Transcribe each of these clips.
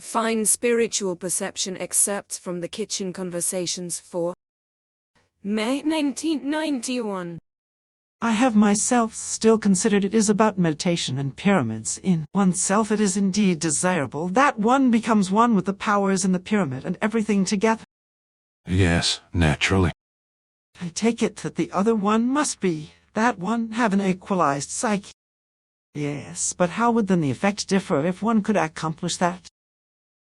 Fine spiritual perception excerpts from the Kitchen Conversations for May 1991. I have myself still considered it is about meditation and pyramids. In oneself it is indeed desirable that one becomes one with the powers in the pyramid and everything together. Yes, naturally. I take it that the other one must be that one have an equalized psyche. Yes, but how would then the effect differ if one could accomplish that?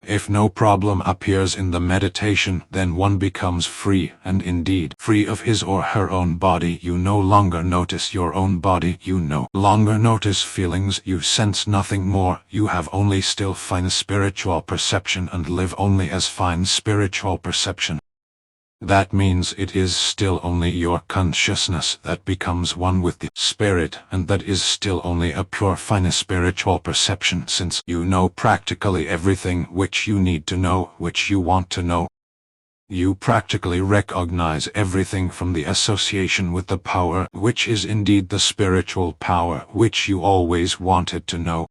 If no problem appears in the meditation, then one becomes free, and indeed free of his or her own body. You no longer notice your own body, you no longer notice feelings, you sense nothing more, you have only still fine spiritual perception and live only as fine spiritual perception. That means it is still only your consciousness that becomes one with the spirit, and that is still only a pure fine spiritual perception, since you know practically everything which you need to know, which you want to know. You practically recognize everything from the association with the power, which is indeed the spiritual power which you always wanted to know.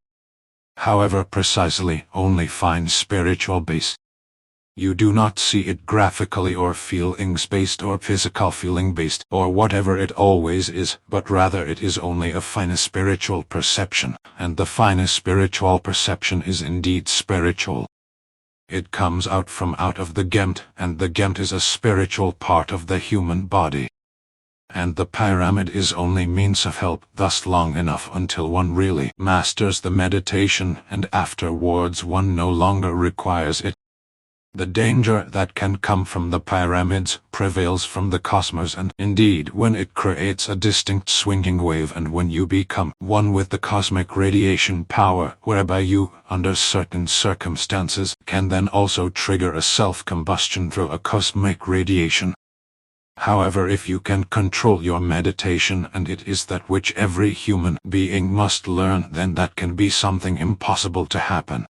However, precisely only fine spiritual base. You do not see it graphically or feelings-based or physical feeling-based or whatever it always is, but rather it is only a fine spiritual perception, and the fine spiritual perception is indeed spiritual. It comes out of the Gemt, and the Gemt is a spiritual part of the human body. And the pyramid is only means of help, thus long enough until one really masters the meditation, and afterwards one no longer requires it. The danger that can come from the pyramids prevails from the cosmos, and indeed when it creates a distinct swinging wave, and when you become one with the cosmic radiation power, whereby you, under certain circumstances, can then also trigger a self-combustion through a cosmic radiation. However, if you can control your meditation, and it is that which every human being must learn, then that can be something impossible to happen.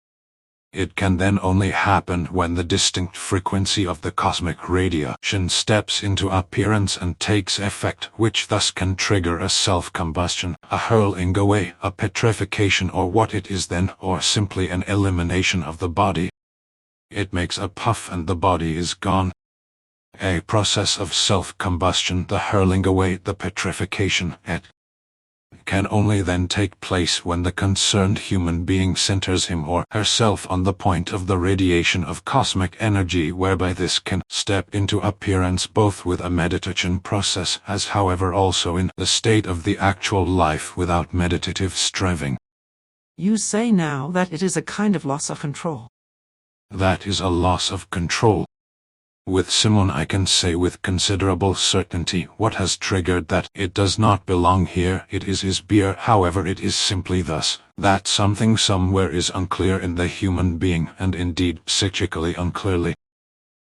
It can then only happen when the distinct frequency of the cosmic radiation steps into appearance and takes effect, which thus can trigger a self-combustion, a hurling away, a petrification, or what it is then, or simply an elimination of the body. It makes a puff and the body is gone. A process of self-combustion, the hurling away, the petrification, it can only then take place when the concerned human being centers him or herself on the point of the radiation of cosmic energy, whereby this can step into appearance both with a meditation process, as however also in the state of the actual life without meditative striving. You say now that it is a kind of loss of control. That is a loss of control. With Simon I can say with considerable certainty what has triggered that. It does not belong here, it is his beer. However, it is simply thus, that something somewhere is unclear in the human being, and indeed psychically unclearly.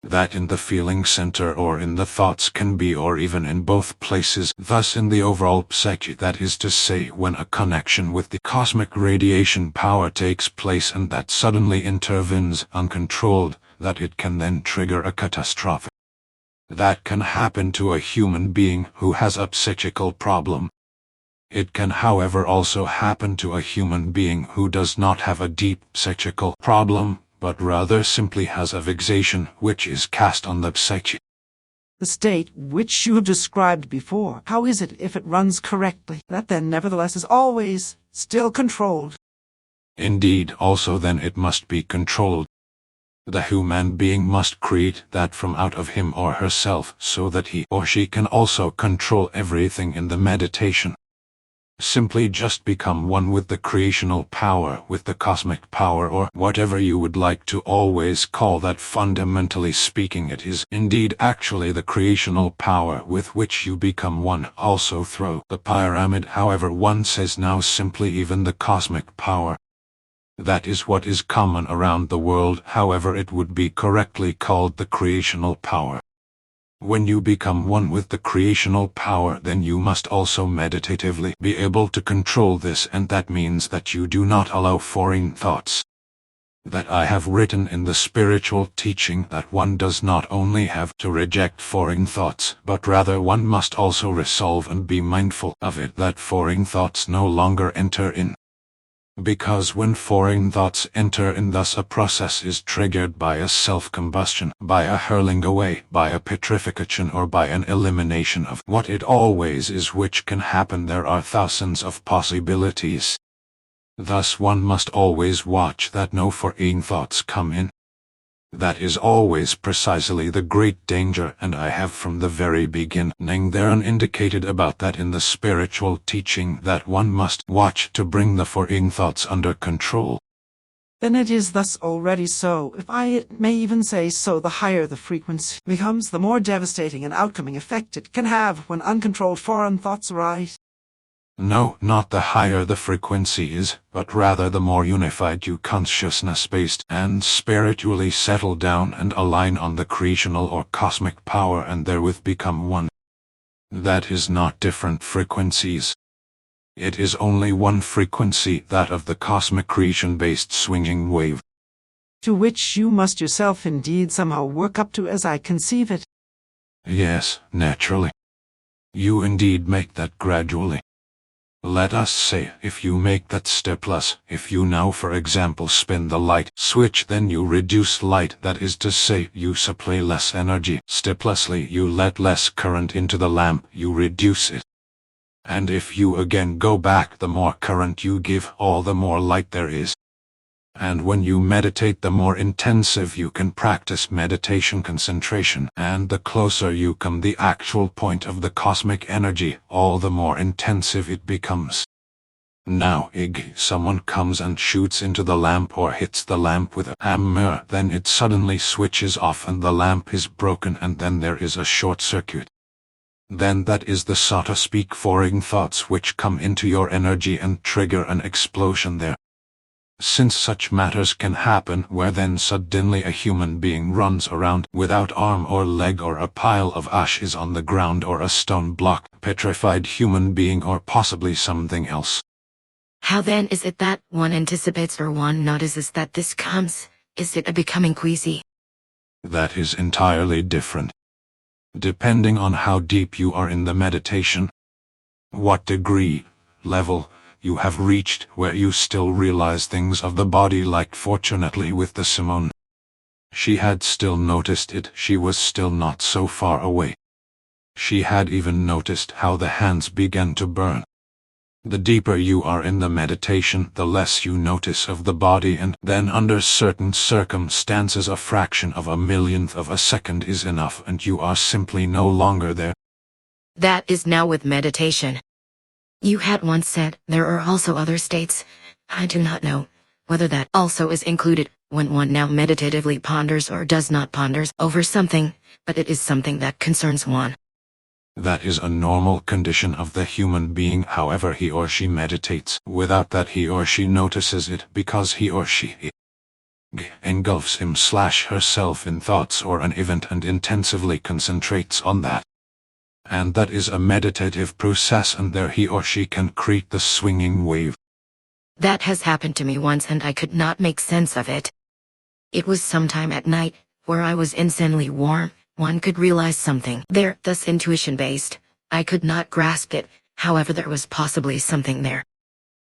That in the feeling center or in the thoughts can be, or even in both places, thus in the overall psyche, that is to say, when a connection with the cosmic radiation power takes place and that suddenly intervenes uncontrolled, that it can then trigger a catastrophe. That can happen to a human being who has a psychical problem. It can however also happen to a human being who does not have a deep psychical problem, but rather simply has a vexation which is cast on the psyche. The state which you have described before, how is it if it runs correctly, that then nevertheless is always still controlled? Indeed, also then it must be controlled. The human being must create that from out of him or herself, so that he or she can also control everything in the meditation. Simply just become one with the creational power, with the cosmic power, or whatever you would like to always call that. Fundamentally speaking, it is indeed actually the creational power with which you become one also through the pyramid. However, one says now simply even the cosmic power. That is what is common around the world, however it would be correctly called the creational power. When you become one with the creational power, then you must also meditatively be able to control this, and that means that you do not allow foreign thoughts. That I have written in the spiritual teaching that one does not only have to reject foreign thoughts, but rather one must also resolve and be mindful of it, that foreign thoughts no longer enter in. Because when foreign thoughts enter in, thus a process is triggered by a self-combustion, by a hurling away, by a petrification, or by an elimination of what it always is, which can happen. There are thousands of possibilities. Thus one must always watch that no foreign thoughts come in. That is always precisely the great danger, and I have from the very beginning therein indicated about that in the spiritual teaching, that one must watch to bring the foreign thoughts under control. Then it is thus already so. If I may even say so, the higher the frequency becomes, the more devastating an outcoming effect it can have when uncontrolled foreign thoughts arise. No, not the higher the frequency is, but rather the more unified you consciousness-based and spiritually settle down and align on the creational or cosmic power and therewith become one. That is not different frequencies. It is only one frequency, that of the cosmic creation-based swinging wave. To which you must yourself indeed somehow work up to, as I conceive it. Yes, naturally. You indeed make that gradually. Let us say, if you make that stepless, if you now for example spin the light switch, then you reduce light, that is to say, you supply less energy. Steplessly you let less current into the lamp, you reduce it. And if you again go back, the more current you give, all the more light there is. And when you meditate, the more intensive you can practice meditation concentration, and the closer you come the actual point of the cosmic energy, all the more intensive it becomes. Now, someone comes and shoots into the lamp or hits the lamp with a hammer, then it suddenly switches off and the lamp is broken, and then there is a short circuit. Then that is the, so to speak, foreign thoughts which come into your energy and trigger an explosion there. Since such matters can happen, where then suddenly a human being runs around without arm or leg, or a pile of ash is on the ground, or a stone block, petrified human being, or possibly something else. How then is it that one anticipates or one notices that this comes? Is it a becoming queasy? That is entirely different. Depending on how deep you are in the meditation, what degree, level, you have reached, where you still realize things of the body, like fortunately with the Simone. She had still noticed it, she was still not so far away. She had even noticed how the hands began to burn. The deeper you are in the meditation, the less you notice of the body, and then under certain circumstances a fraction of a millionth of a second is enough, and you are simply no longer there. That is now with meditation. You had once said there are also other states. I do not know whether that also is included when one now meditatively ponders or does not ponders over something, but it is something that concerns one. That is a normal condition of the human being, however he or she meditates. Without that, he or she notices it, because he or she engulfs him/herself in thoughts or an event and intensively concentrates on that. And that is a meditative process, and there he or she can create the swinging wave. That has happened to me once, and I could not make sense of it. It was sometime at night, where I was insanely warm. One could realize something there, thus intuition-based. I could not grasp it, however there was possibly something there.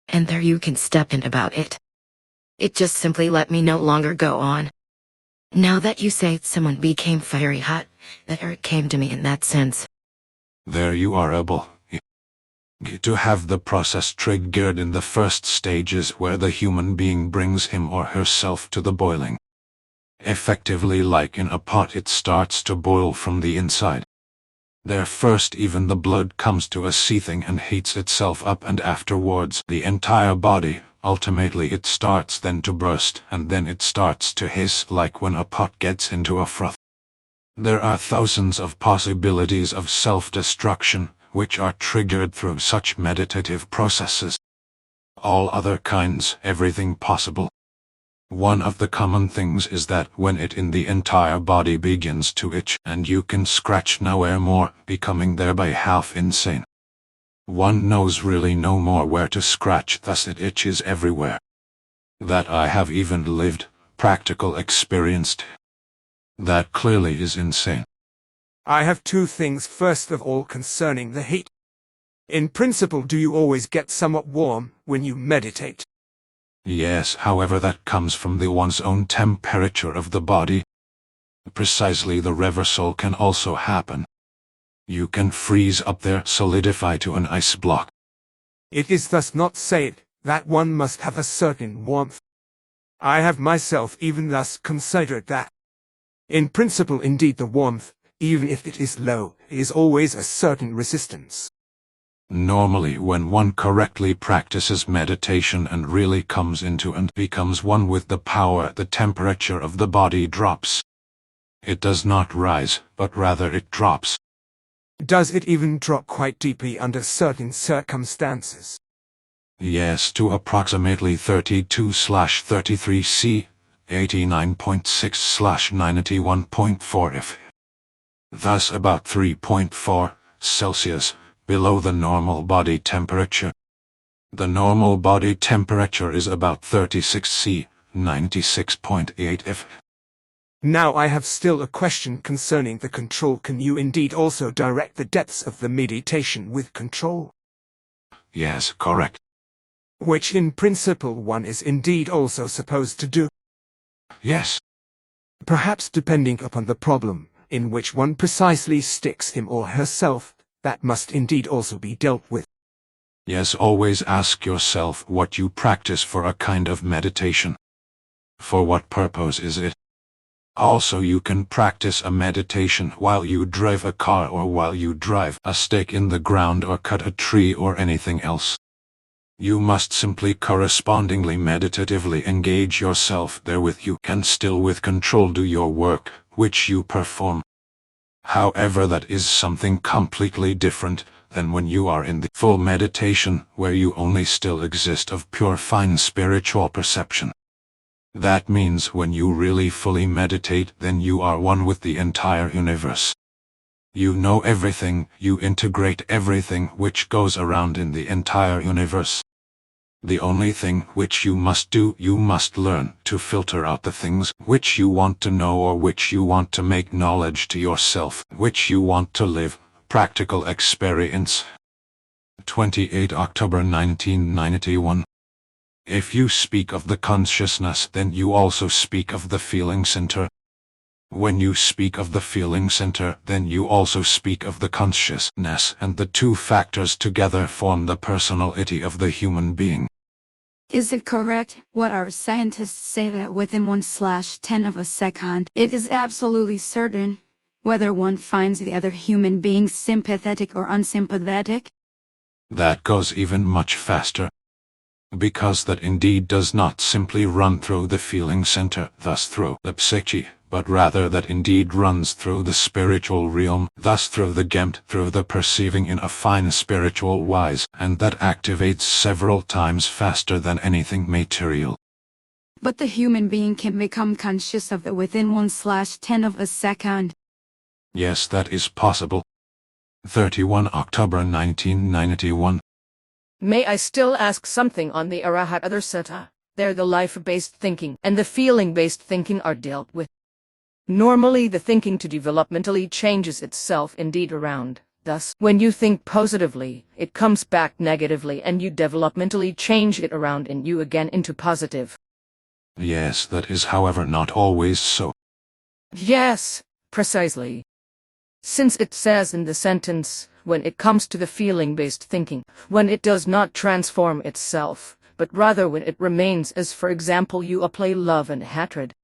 And there you can step in about it. It just simply let me no longer go on. Now that you say someone became fiery hot, there it came to me in that sense. There you are able to have the process triggered in the first stages, where the human being brings him or herself to the boiling. Effectively, like in a pot, it starts to boil from the inside. There first even the blood comes to a seething and heats itself up, and afterwards the entire body. Ultimately it starts then to burst, and then it starts to hiss, like when a pot gets into a froth. There are thousands of possibilities of self-destruction, which are triggered through such meditative processes. All other kinds, everything possible. One of the common things is that when it in the entire body begins to itch, and you can scratch nowhere more, becoming thereby half insane. One knows really no more where to scratch, thus it itches everywhere. That I have even lived, practical experienced. That clearly is insane. I have two things. First of all, concerning the heat. In principle, do you always get somewhat warm when you meditate? Yes, however, that comes from the one's own temperature of the body. Precisely, the reversal can also happen. You can freeze up there, solidify to an ice block. It is thus not said that one must have a certain warmth. I have myself even thus considered that. In principle, indeed, the warmth, even if it is low, is always a certain resistance. Normally, when one correctly practices meditation and really comes into and becomes one with the power, the temperature of the body drops. It does not rise, but rather it drops. Does it even drop quite deeply under certain circumstances? Yes, to approximately 32/33 C, 89.6/91.4 if. Thus about 3.4 Celsius below the normal body temperature. The normal body temperature is about 36 C, 96.8 if. Now I have still a question concerning the control. Can you indeed also direct the depths of the meditation with control? Yes, correct. Which in principle one is indeed also supposed to do. Yes. Perhaps depending upon the problem in which one precisely sticks him or herself, that must indeed also be dealt with. Yes, always ask yourself what you practice for a kind of meditation. For what purpose is it? Also, you can practice a meditation while you drive a car or while you drive a stake in the ground or cut a tree or anything else. You must simply correspondingly meditatively engage yourself therewith. You can still with control do your work, which you perform. However, that is something completely different than when you are in the full meditation, where you only still exist of pure fine spiritual perception. That means when you really fully meditate, then you are one with the entire universe. You know everything, you integrate everything which goes around in the entire universe. The only thing which you must do, you must learn to filter out the things which you want to know or which you want to make knowledge to yourself, which you want to live, practical experience. 28 October 1991. If you speak of the consciousness, then you also speak of the feeling center. When you speak of the feeling center, then you also speak of the consciousness, and the two factors together form the personality of the human being. Is it correct, what our scientists say, that within 1/10 of a second, it is absolutely certain whether one finds the other human being sympathetic or unsympathetic? That goes even much faster. Because that indeed does not simply run through the feeling center, thus through the psyche, but rather that indeed runs through the spiritual realm, thus through the gemt, through the perceiving in a fine spiritual wise, and that activates several times faster than anything material. But the human being can become conscious of it within 1/10 of a second. Yes, that is possible. 31 October 1991. May I still ask something on the Arahat Adarsata? There the life-based thinking and the feeling-based thinking are dealt with. Normally the thinking to developmentally changes itself indeed around. Thus, when you think positively, it comes back negatively and you developmentally change it around in you again into positive. Yes, that is however not always so. Yes, precisely. Since it says in the sentence, when it comes to the feeling-based thinking, when it does not transform itself, but rather when it remains as, for example, you apply love and hatred.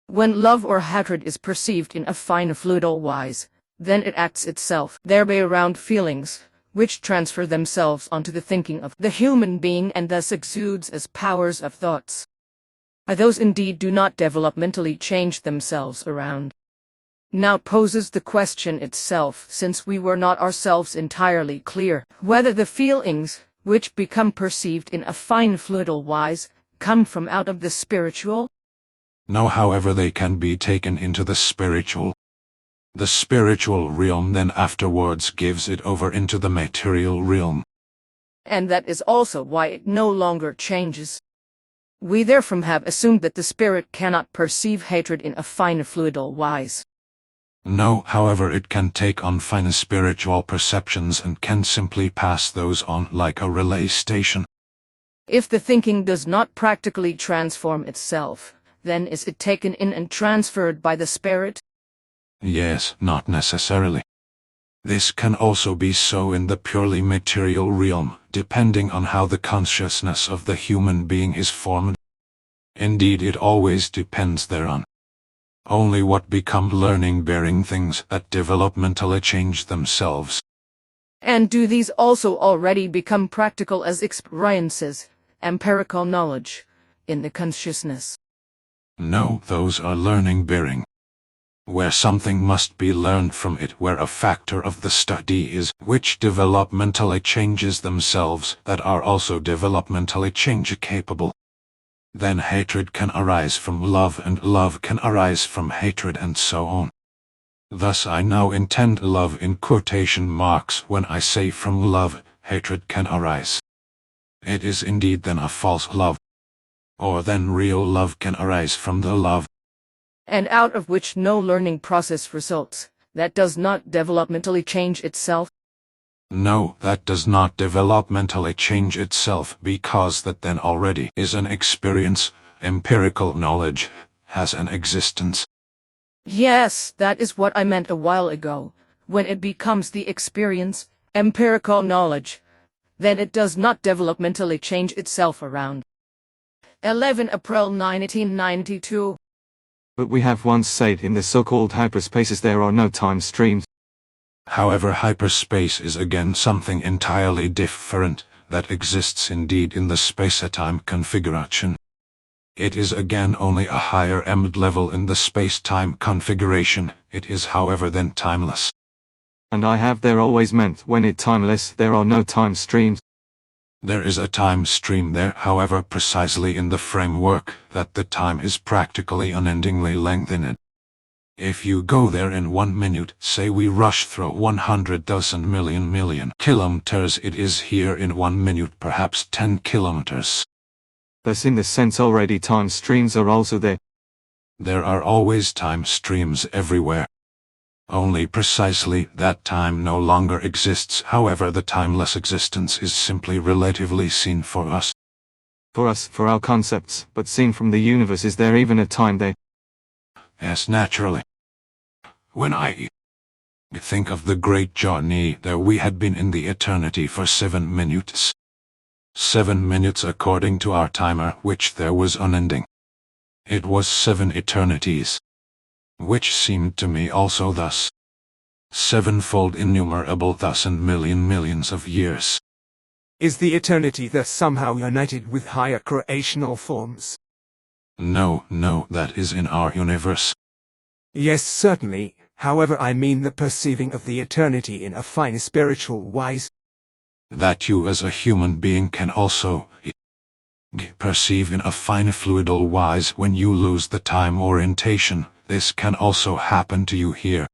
When love or hatred is perceived in a fine fluidal wise, then it acts itself thereby around feelings, which transfer themselves onto the thinking of the human being and thus exudes as powers of thoughts. Those indeed do not developmentally change themselves around. Now poses the question itself, since we were not ourselves entirely clear whether the feelings, which become perceived in a fine fluidal wise, come from out of the spiritual? No, however, they can be taken into the spiritual. The spiritual realm then afterwards gives it over into the material realm. And that is also why it no longer changes. We therefore have assumed that the spirit cannot perceive hatred in a fine fluidal wise. No, however, it can take on fine spiritual perceptions and can simply pass those on like a relay station. If the thinking does not practically transform itself, then is it taken in and transferred by the spirit? Yes, not necessarily. This can also be so in the purely material realm, depending on how the consciousness of the human being is formed. Indeed, it always depends thereon. Only what become learning-bearing things that developmentally change themselves. And do these also already become practical as experiences, empirical knowledge, in the consciousness? No, those are learning-bearing. Where something must be learned from it, where a factor of the study is, which developmentally changes themselves, that are also developmentally change-capable. Then hatred can arise from love, and love can arise from hatred, and so on. Thus I now intend love in quotation marks when I say from love, hatred can arise. It is indeed then a false love. Or then real love can arise from the love. And out of which no learning process results, that does not developmentally change itself? No, that does not developmentally change itself, because that then already is an experience, empirical knowledge, has an existence. Yes, that is what I meant a while ago. When it becomes the experience, empirical knowledge, then it does not developmentally change itself around. 11 April 1992. But we have once said in the so-called hyperspaces there are no time streams. However, hyperspace is again something entirely different, that exists indeed in the space-time configuration. It is again only a higher level in the space-time configuration. It is however then timeless. And I have there always meant when it timeless there are no time streams. There is a time stream there, however, precisely in the framework that the time is practically unendingly lengthened. If you go there in 1 minute, say we rush through 100,000 million kilometers, it is here in 1 minute perhaps 10 kilometers. Thus in this sense already time streams are also there. There are always time streams everywhere. Only precisely that time no longer exists, however the timeless existence is simply relatively seen for us. For us, for our concepts, but seen from the universe, is there even a time there? Yes, naturally. When I think of the great journey there, we had been in the eternity for 7 minutes. 7 minutes according to our timer, which there was unending. It was 7 eternities. Which seemed to me also thus. 7-fold innumerable, thus and millions of years. Is the eternity thus somehow united with higher creational forms? No, that is in our universe. Yes, certainly. However, I mean the perceiving of the eternity in a fine spiritual wise. That you as a human being can also perceive in a fine fluidal wise when you lose the time orientation. This can also happen to you here.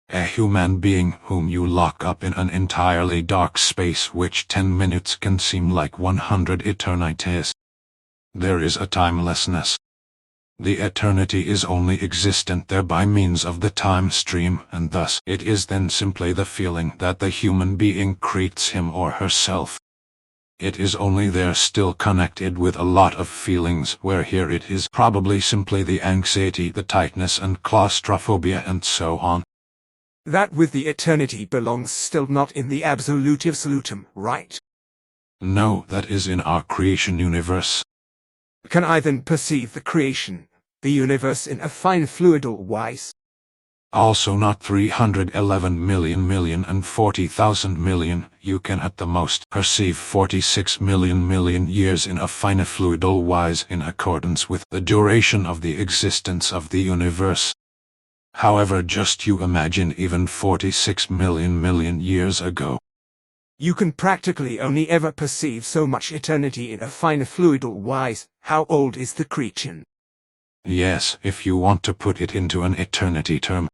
A human being whom you lock up in an entirely dark space, which 10 minutes can seem like 100 eternities. There is a timelessness. The eternity is only existent there by means of the time stream, and thus it is then simply the feeling that the human being creates him or herself. It is only there still connected with a lot of feelings, where here it is probably simply the anxiety, the tightness and claustrophobia and so on. That with the eternity belongs still not in the absolute absolutum, right? No, that is in our creation universe. Can I then perceive the creation, the universe in a fine fluidal wise? Also not 311 million and 40,000 million, you can at the most perceive 46 million years in a fine fluidal wise in accordance with the duration of the existence of the universe. However, just you imagine even 46 million years ago. You can practically only ever perceive so much eternity in a fine fluidal wise. How old is the creation? Yes, if you want to put it into an eternity term.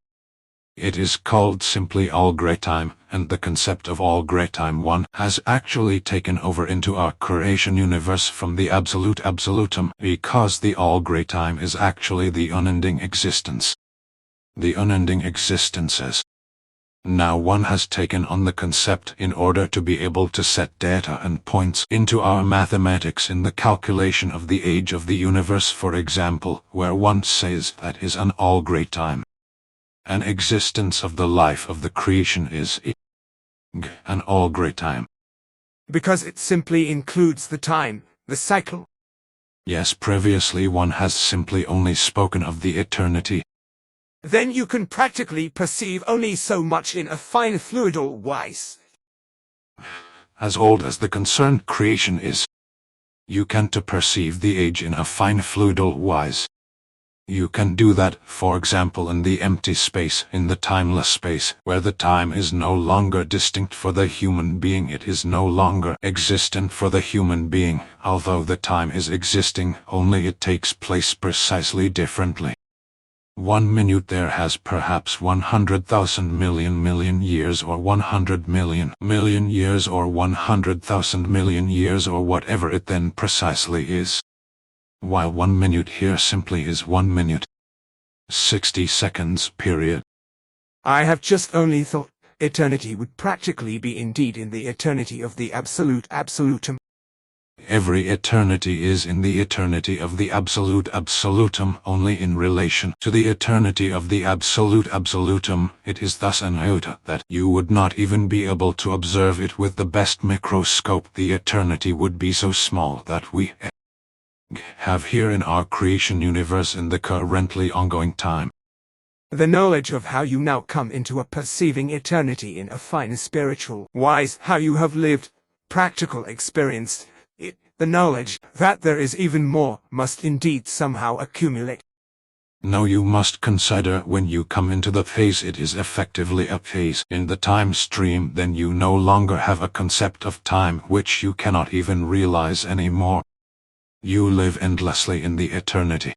It is called simply all great time, and the concept of all great time one has actually taken over into our creation universe from the absolute absolutum, because the all great time is actually the unending existence. The unending existences. Now one has taken on the concept in order to be able to set data and points into our mathematics in the calculation of the age of the universe, for example, where one says that is an all great time. An existence of the life of the creation is an all great time. Because it simply includes the time, the cycle. Yes, previously one has simply only spoken of the eternity. Then you can practically perceive only so much in a fine fluidal wise. As old as the concerned creation is, you can to perceive the age in a fine fluidal wise. You can do that, for example, in the empty space, in the timeless space, where the time is no longer distinct for the human being, it is no longer existent for the human being, although the time is existing, only it takes place precisely differently. 1 minute there has perhaps 100,000 million years, or 100 million years, or 100,000 million years, or whatever it then precisely is. While 1 minute here simply is 1 minute. 60 seconds period. I have just only thought eternity would practically be indeed in the eternity of the absolute absolutum. Every eternity is in the eternity of the absolute absolutum, only in relation to the eternity of the absolute absolutum. It is thus an iota that you would not even be able to observe it with the best microscope. The eternity would be so small that we have here in our creation universe in the currently ongoing time. The knowledge of how you now come into a perceiving eternity in a fine spiritual wise, how you have lived, practical experience, the knowledge that there is even more must indeed somehow accumulate. No, you must consider when you come into the phase, it is effectively a phase in the time stream. Then you no longer have a concept of time which you cannot even realize anymore. You live endlessly in the eternity.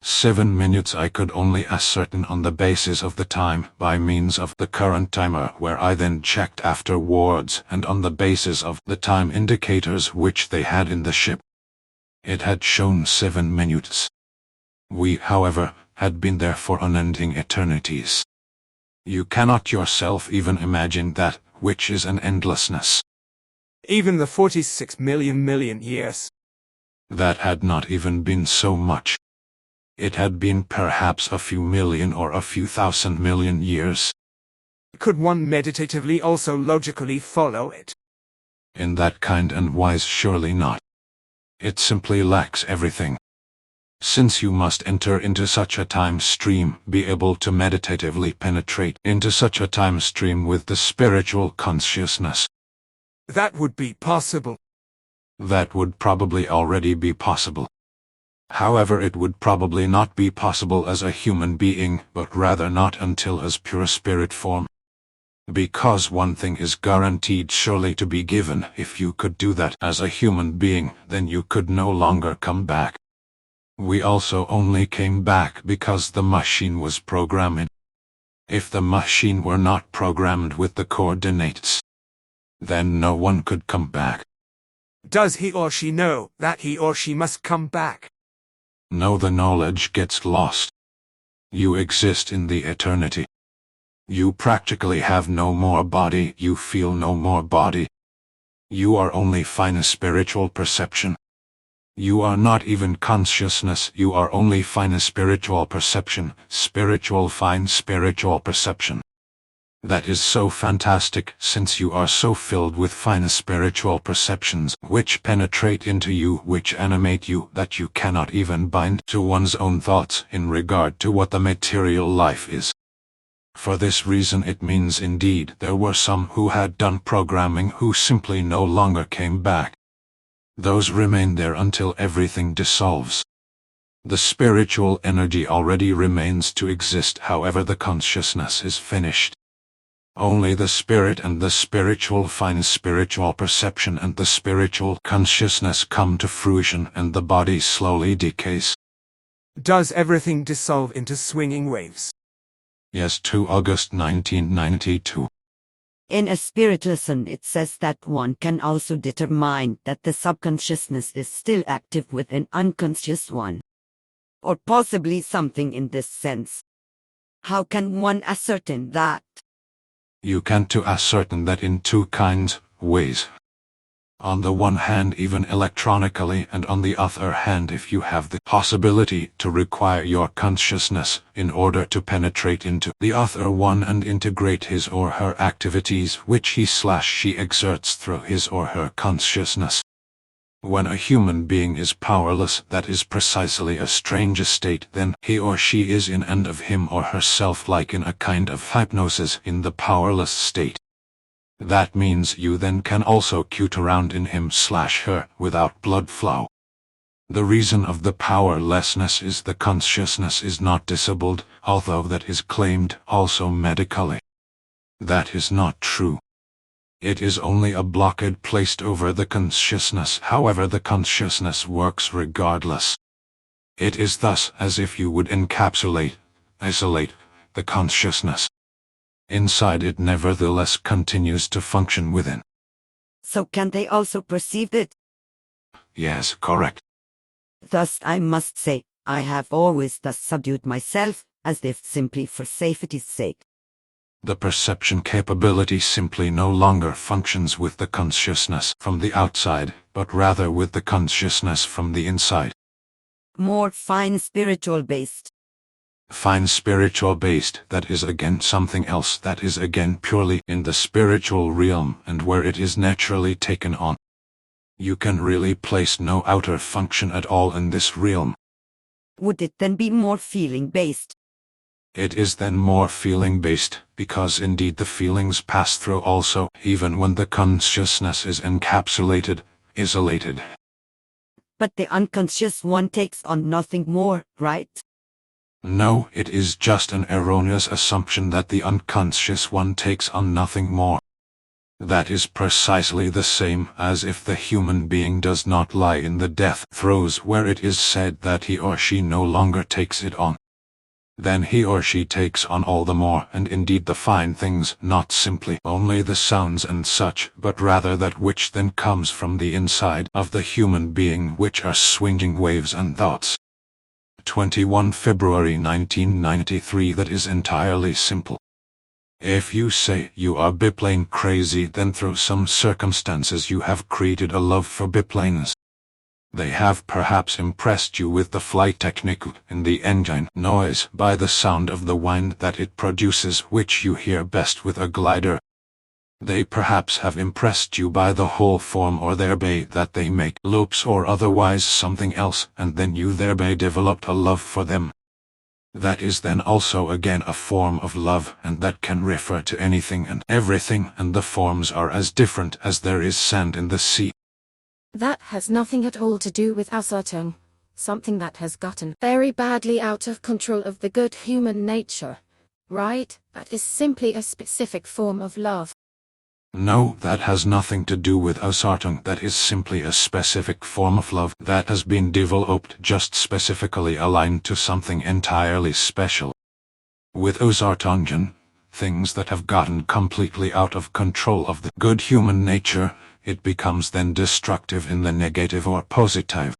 7 minutes I could only ascertain on the basis of the time by means of the current timer, where I then checked afterwards, and on the basis of the time indicators which they had in the ship. It had shown 7 minutes. We, however, had been there for unending eternities. You cannot yourself even imagine that, which is an endlessness. Even the 46 million years. That had not even been so much. It had been perhaps a few million or a few thousand million years. Could one meditatively also logically follow it? In that kind and wise, surely not. It simply lacks everything. Since you must enter into such a time stream, be able to meditatively penetrate into such a time stream with the spiritual consciousness. That would be possible. That would probably already be possible. However, it would probably not be possible as a human being, but rather not until as pure spirit form. Because one thing is guaranteed surely to be given: if you could do that as a human being, then you could no longer come back. We also only came back because the machine was programming. If the machine were not programmed with the coordinates, then no one could come back. Does he or she know that he or she must come back? No, the knowledge gets lost. You exist in the eternity. You practically have no more body, you feel no more body. You are only fine spiritual perception. You are not even consciousness, you are only fine spiritual perception, spiritual fine spiritual perception. That is so fantastic, since you are so filled with fine spiritual perceptions, which penetrate into you, which animate you, that you cannot even bind to one's own thoughts in regard to what the material life is. For this reason it means indeed there were some who had done programming who simply no longer came back. Those remain there until everything dissolves. The spiritual energy already remains to exist, however the consciousness is finished. Only the spirit and the spiritual fine spiritual perception and the spiritual consciousness come to fruition, and the body slowly decays. Does everything dissolve into swinging waves? Yes, 2 August 1992. In a spirit lesson it says that one can also determine that the subconsciousness is still active within unconscious one. Or possibly something in this sense. How can one ascertain that? You can to ascertain that in two ways. On the one hand even electronically, and on the other hand if you have the possibility to require your consciousness in order to penetrate into the other one and integrate his or her activities which he/she exerts through his or her consciousness. When a human being is powerless, that is precisely a strange state. Then he or she is in and of him or herself like in a kind of hypnosis in the powerless state. That means you then can also cute around in him/her without blood flow. The reason of the powerlessness is the consciousness is not disabled, although that is claimed also medically. That is not true. It is only a blockade placed over the consciousness. However, the consciousness works regardless. It is thus as if you would isolate the consciousness. Inside it nevertheless continues to function within. So can they also perceive it? Yes, correct. Thus I must say, I have always thus subdued myself, as if simply for safety's sake. The perception capability simply no longer functions with the consciousness from the outside, but rather with the consciousness from the inside. More fine spiritual based. Fine spiritual based, that is again something else, that is again purely in the spiritual realm and where it is naturally taken on. You can really place no outer function at all in this realm. Would it then be more feeling based? It is then more feeling based, because indeed the feelings pass through also, even when the consciousness is encapsulated, isolated. But the unconscious one takes on nothing more, right? No, it is just an erroneous assumption that the unconscious one takes on nothing more. That is precisely the same as if the human being does not lie in the death throes where it is said that he or she no longer takes it on. Then he or she takes on all the more, and indeed the fine things, not simply only the sounds and such, but rather that which then comes from the inside of the human being, which are swinging waves and thoughts. 21 February 1993. That is entirely simple. If you say you are biplane crazy, then through some circumstances you have created a love for biplanes. They have perhaps impressed you with the flight technique in the engine noise by the sound of the wind that it produces, which you hear best with a glider. They perhaps have impressed you by the whole form or thereby that they make loops or otherwise something else, and then you thereby developed a love for them. That is then also again a form of love, and that can refer to anything and everything, and the forms are as different as there is sand in the sea. That has nothing at all to do with ascertain, something that has gotten very badly out of control of the good human nature, right? That is simply a specific form of love. No, that has nothing to do with ascertain. That is simply a specific form of love that has been developed just specifically aligned to something entirely special. With ascertain, things that have gotten completely out of control of the good human nature, it becomes then destructive in the negative or positive.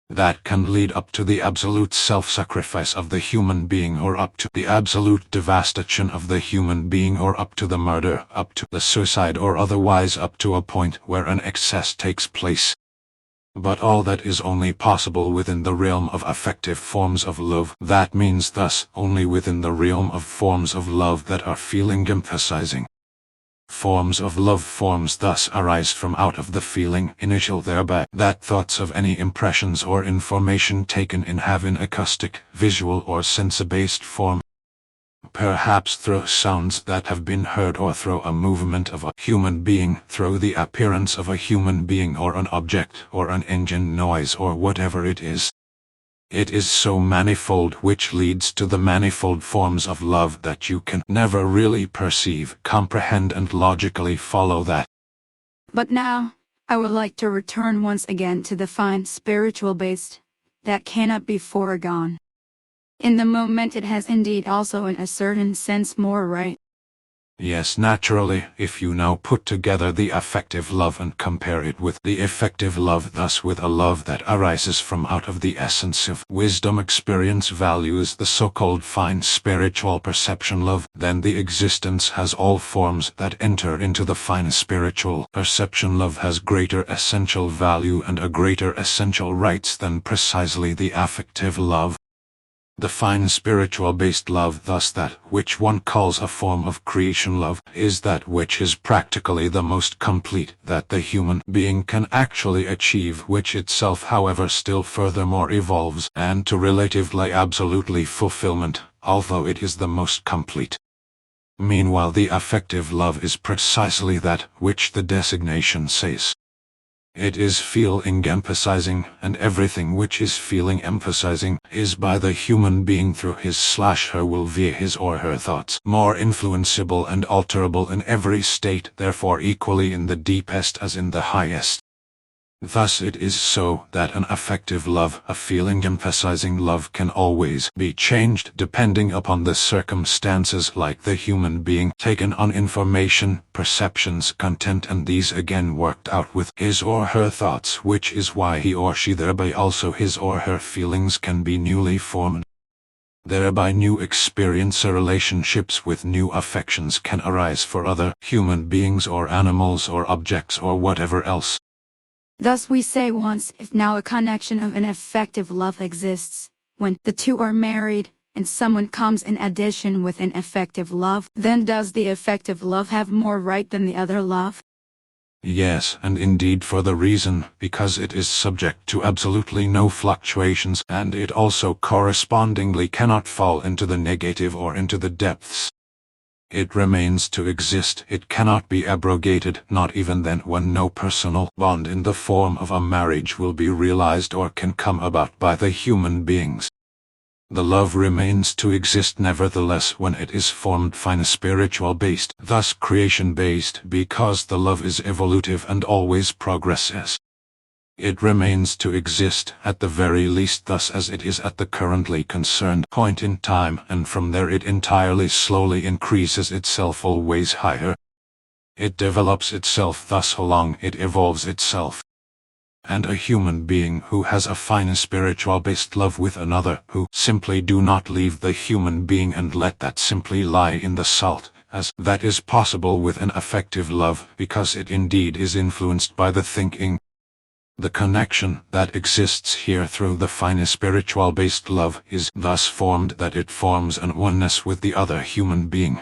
That can lead up to the absolute self-sacrifice of the human being, or up to the absolute devastation of the human being, or up to the murder, up to the suicide, or otherwise up to a point where an excess takes place. But all that is only possible within the realm of affective forms of love. That means thus only within the realm of forms of love that are feeling emphasizing. Forms of love forms thus arise from out of the feeling initial, thereby that thoughts of any impressions or information taken in have an acoustic, visual or sense-based form. Perhaps through sounds that have been heard, or through a movement of a human being, through the appearance of a human being or an object or an engine noise or whatever it is. It is so manifold, which leads to the manifold forms of love, that you can never really perceive, comprehend and logically follow that. But now, I would like to return once again to the fine spiritual based, that cannot be foregone. In the moment it has indeed also in a certain sense more right. Yes, naturally, if you now put together the affective love and compare it with the effective love, thus with a love that arises from out of the essence of wisdom, experience, values, the so-called fine spiritual perception love, then the existence has all forms that enter into the fine spiritual perception love has greater essential value and a greater essential rights than precisely the affective love. The fine spiritual-based love, thus that which one calls a form of creation love, is that which is practically the most complete that the human being can actually achieve, which itself however still furthermore evolves, and to relatively absolutely fulfillment, although it is the most complete. Meanwhile the affective love is precisely that which the designation says. It is feeling emphasizing, and everything which is feeling emphasizing is by the human being through his/her will via his or her thoughts, more influenceable and alterable in every state, therefore equally in the deepest as in the highest. Thus it is so that an affective love, a feeling emphasizing love, can always be changed depending upon the circumstances, like the human being taken on information, perceptions, content, and these again worked out with his or her thoughts, which is why he or she thereby also his or her feelings can be newly formed. Thereby new experience or relationships with new affections can arise for other human beings or animals or objects or whatever else. Thus we say once, if now a connection of an affective love exists, when the two are married, and someone comes in addition with an affective love, then does the affective love have more right than the other love? Yes, and indeed for the reason, because it is subject to absolutely no fluctuations, and it also correspondingly cannot fall into the negative or into the depths. It remains to exist, it cannot be abrogated, not even then when no personal bond in the form of a marriage will be realized or can come about by the human beings. The love remains to exist nevertheless when it is formed fine spiritual-based, thus creation-based, because the love is evolutive and always progresses. It remains to exist, at the very least thus as it is at the currently concerned point in time, and from there it entirely slowly increases itself always higher. It develops itself thus along, it evolves itself. And a human being who has a fine spiritual-based love with another, who simply do not leave the human being and let that simply lie in the salt, as that is possible with an affective love, because it indeed is influenced by the thinking. The connection that exists here through the fine spiritual-based love is thus formed that it forms an oneness with the other human being,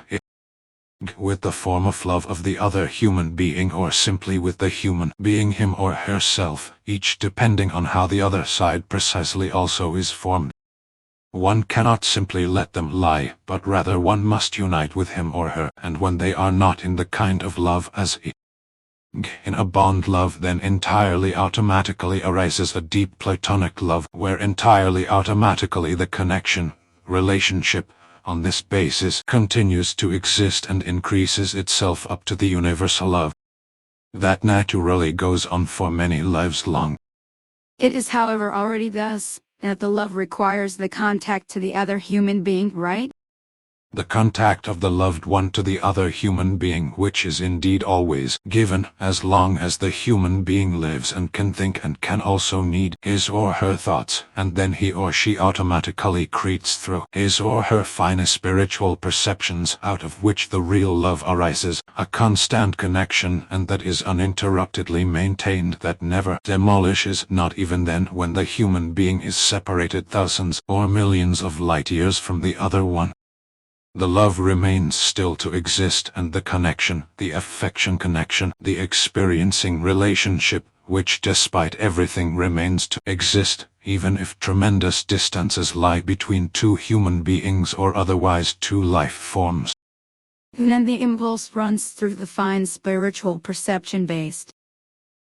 with the form of love of the other human being, or simply with the human being him or herself, each depending on how the other side precisely also is formed. One cannot simply let them lie, but rather one must unite with him or her, and when they are not in the kind of love as in a bond love, then entirely automatically arises a deep platonic love, where entirely automatically the connection, relationship, on this basis continues to exist and increases itself up to the universal love. That naturally goes on for many lives long. It is however already thus, that the love requires the contact to the other human being, right? The contact of the loved one to the other human being, which is indeed always given, as long as the human being lives and can think and can also need his or her thoughts, and then he or she automatically creates through his or her fine spiritual perceptions, out of which the real love arises, a constant connection, and that is uninterruptedly maintained, that never demolishes, not even then when the human being is separated thousands or millions of light years from the other one. The love remains still to exist, and the connection, the affection connection, the experiencing relationship, which despite everything remains to exist, even if tremendous distances lie between two human beings or otherwise two life forms. Then the impulse runs through the fine spiritual perception-based.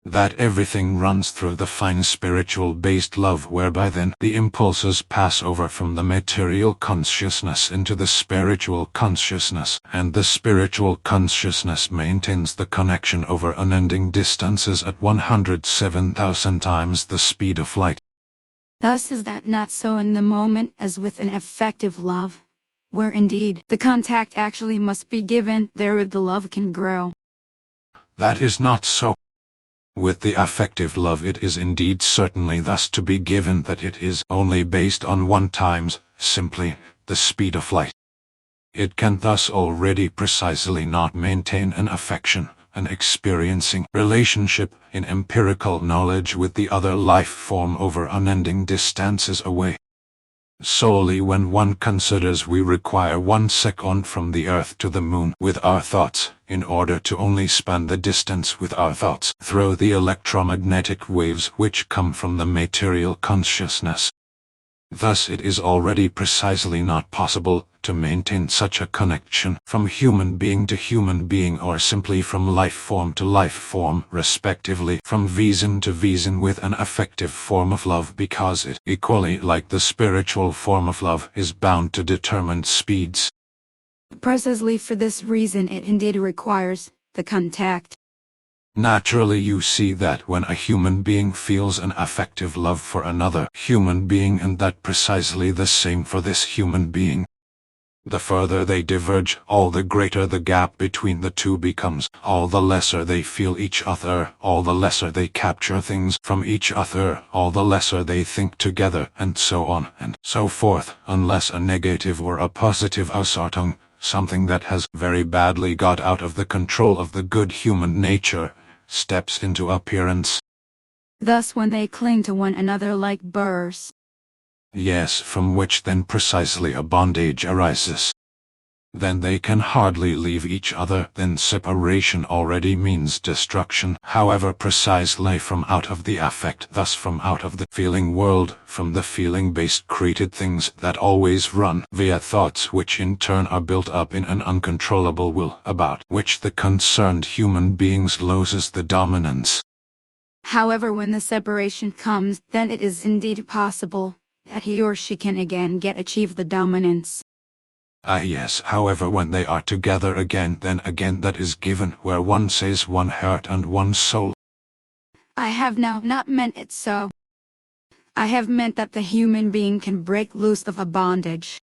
That everything runs through the fine spiritual-based love, whereby then the impulses pass over from the material consciousness into the spiritual consciousness, and the spiritual consciousness maintains the connection over unending distances at 107,000 times the speed of light. Thus is that not so in the moment as with an affective love, where indeed the contact actually must be given, there the love can grow. That is not so. With the affective love it is indeed certainly thus to be given that it is only based on one times, simply, the speed of light. It can thus already precisely not maintain an affection, an experiencing relationship in empirical knowledge with the other life form over unending distances away. Solely when one considers we require 1 second from the earth to the moon with our thoughts, in order to only span the distance with our thoughts through the electromagnetic waves which come from the material consciousness. Thus it is already precisely not possible to maintain such a connection from human being to human being, or simply from life form to life form, respectively from Wesen to Wesen, with an affective form of love, because it, equally like the spiritual form of love, is bound to determined speeds. Precisely for this reason it indeed requires the contact. Naturally you see that when a human being feels an affective love for another human being, and that precisely the same for this human being, the further they diverge, all the greater the gap between the two becomes, all the lesser they feel each other, all the lesser they capture things from each other, all the lesser they think together, and so on and so forth, unless a negative or a positive Ausartung, something that has very badly got out of the control of the good human nature, steps into appearance. Thus when they cling to one another like burrs. Yes, from which then precisely a bondage arises. Then they can hardly leave each other, then separation already means destruction, however precisely from out of the affect, thus from out of the feeling world, from the feeling-based created things that always run via thoughts, which in turn are built up in an uncontrollable will, about which the concerned human beings loses the dominance. However, when the separation comes, then it is indeed possible that he or she can again achieve the dominance. Ah yes, however when they are together again, then again that is given, where one says one heart and one soul. I have now not meant it so. I have meant that the human being can break loose of a bondage.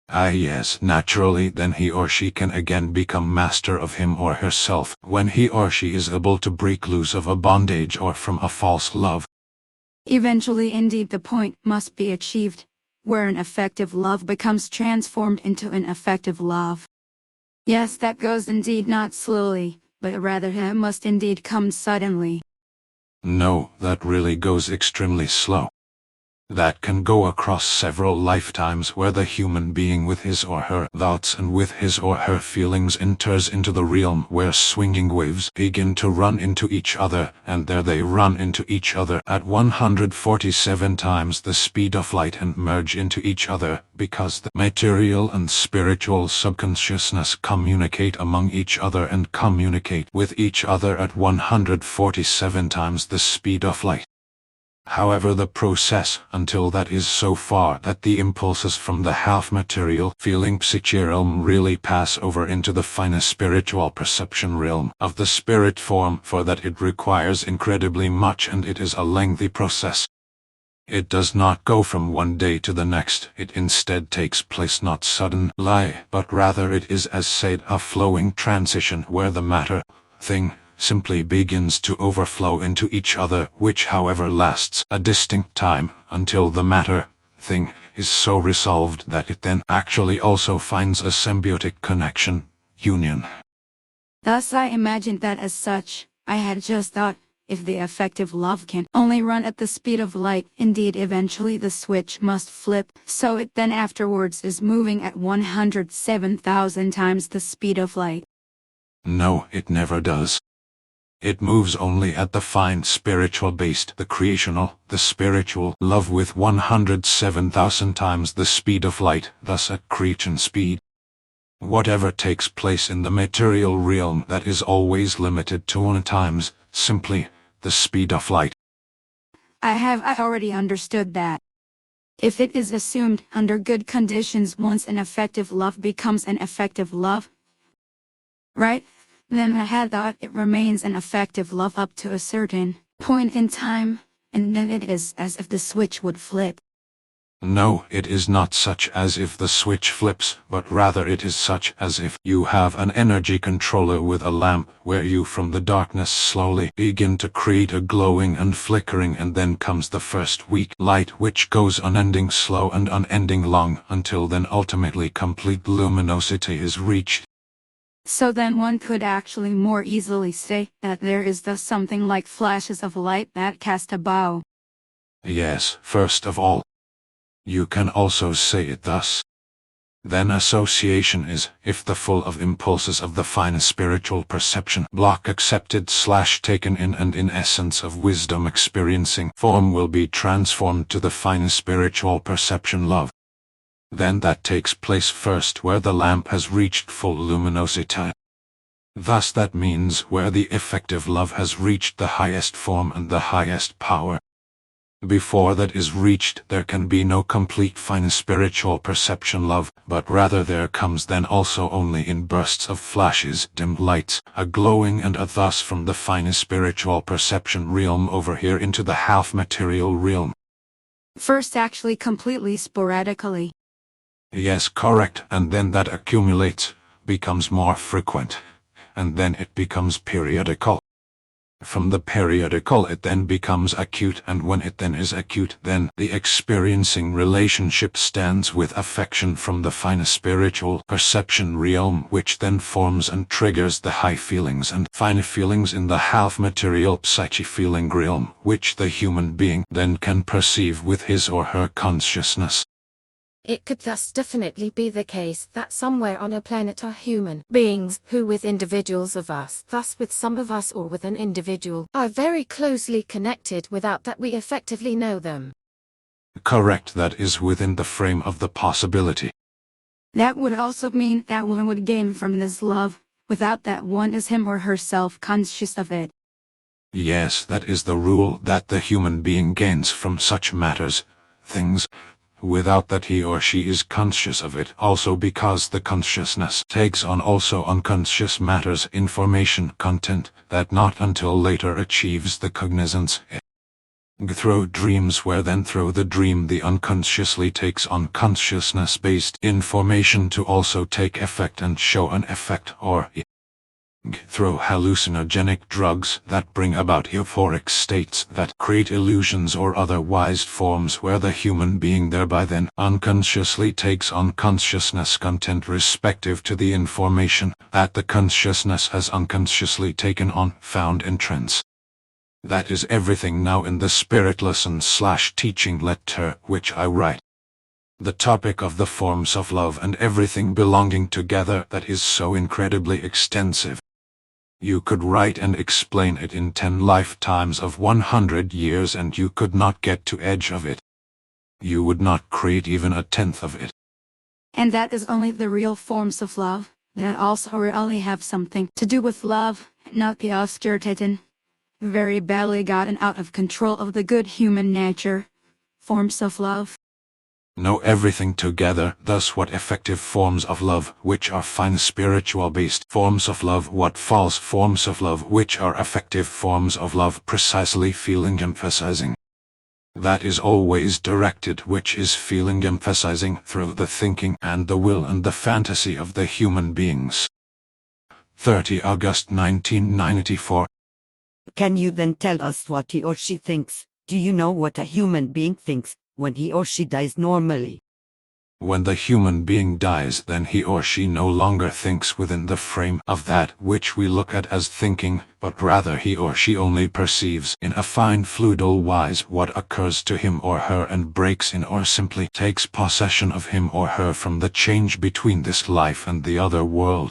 Ah yes, naturally then he or she can again become master of him or herself, when he or she is able to break loose of a bondage or from a false love. Eventually indeed the point must be achieved, where an affective love becomes transformed into an affective love. Yes, that goes indeed not slowly, but rather it must indeed come suddenly. No, that really goes extremely slow. That can go across several lifetimes, where the human being with his or her thoughts and with his or her feelings enters into the realm where swinging waves begin to run into each other, and there they run into each other at 147 times the speed of light and merge into each other, because the material and spiritual subconsciousness communicate among each other and communicate with each other at 147 times the speed of light. However, the process until that is so far that the impulses from the half-material feeling psyche realm really pass over into the finer spiritual perception realm of the spirit form, for that it requires incredibly much, and it is a lengthy process. It does not go from one day to the next, it instead takes place not suddenly, but rather it is as said a flowing transition, where the matter, thing, simply begins to overflow into each other, which however lasts a distinct time, until the matter, thing, is so resolved that it then actually also finds a symbiotic connection, union. Thus I imagined that as such, I had just thought, if the affective love can only run at the speed of light, indeed eventually the switch must flip, so it then afterwards is moving at 107,000 times the speed of light. No, it never does. It moves only at the fine spiritual based, the creational, the spiritual love with 107,000 times the speed of light, thus at creation speed. Whatever takes place in the material realm, that is always limited to 1 times, simply, the speed of light. I already understood that. If it is assumed under good conditions once an effective love becomes an effective love, right? Then I had thought it remains an effective love up to a certain point in time, and then it is as if the switch would flip. No, it is not such as if the switch flips, but rather it is such as if you have an energy controller with a lamp where you from the darkness slowly begin to create a glowing and flickering, and then comes the first weak light which goes unending slow and unending long until then ultimately complete luminosity is reached. So then one could actually more easily say that there is thus something like flashes of light that cast about. Yes, first of all. You can also say it thus. Then association is, if the full of impulses of the finest spiritual perception block accepted / taken in, and in essence of wisdom experiencing form will be transformed to the finest spiritual perception love. Then that takes place first where the lamp has reached full luminosity. Thus that means where the effective love has reached the highest form and the highest power. Before that is reached, there can be no complete fine spiritual perception love, but rather there comes then also only in bursts of flashes, dim lights, a glowing and a thus from the finest spiritual perception realm over here into the half-material realm. First actually completely sporadically. Yes, correct, and then that accumulates, becomes more frequent, and then it becomes periodical. From the periodical it then becomes acute, and when it then is acute, then the experiencing relationship stands with affection from the finest spiritual perception realm, which then forms and triggers the high feelings and fine feelings in the half-material psyche feeling realm, which the human being then can perceive with his or her consciousness. It could thus definitely be the case that somewhere on a planet are human beings who with individuals of us, thus with some of us or with an individual, are very closely connected without that we effectively know them. Correct, that is within the frame of the possibility. That would also mean that one would gain from this love, without that one is him or herself conscious of it. Yes, that is the rule that the human being gains from such matters, things, without that he or she is conscious of it, also because the consciousness takes on also unconscious matters, information, content, that not until later achieves the cognizance. Through dreams, where then through the dream the unconsciously takes on consciousness-based information to also take effect and show an effect, or through hallucinogenic drugs that bring about euphoric states that create illusions or otherwise forms where the human being thereby then unconsciously takes on consciousness content respective to the information that the consciousness has unconsciously taken on, found in trance. That is everything now in the spirit lesson / teaching letter which I write. The topic of the forms of love and everything belonging together that is so incredibly extensive. You could write and explain it in 10 lifetimes of 100 years and you could not get to edge of it. You would not create even a tenth of it. And that is only the real forms of love, that also really have something to do with love, not the obscure, very badly gotten out of control of the good human nature, forms of love. Know everything together, thus what effective forms of love, which are fine spiritual-based forms of love, what false forms of love, which are effective forms of love, precisely feeling emphasizing. That is always directed, which is feeling emphasizing through the thinking and the will and the fantasy of the human beings. 30 August 1994. Can you then tell us what he or she thinks? Do you know what a human being thinks when he or she dies normally? When the human being dies, then he or she no longer thinks within the frame of that which we look at as thinking, but rather he or she only perceives in a fine fluidal wise what occurs to him or her and breaks in or simply takes possession of him or her from the change between this life and the other world.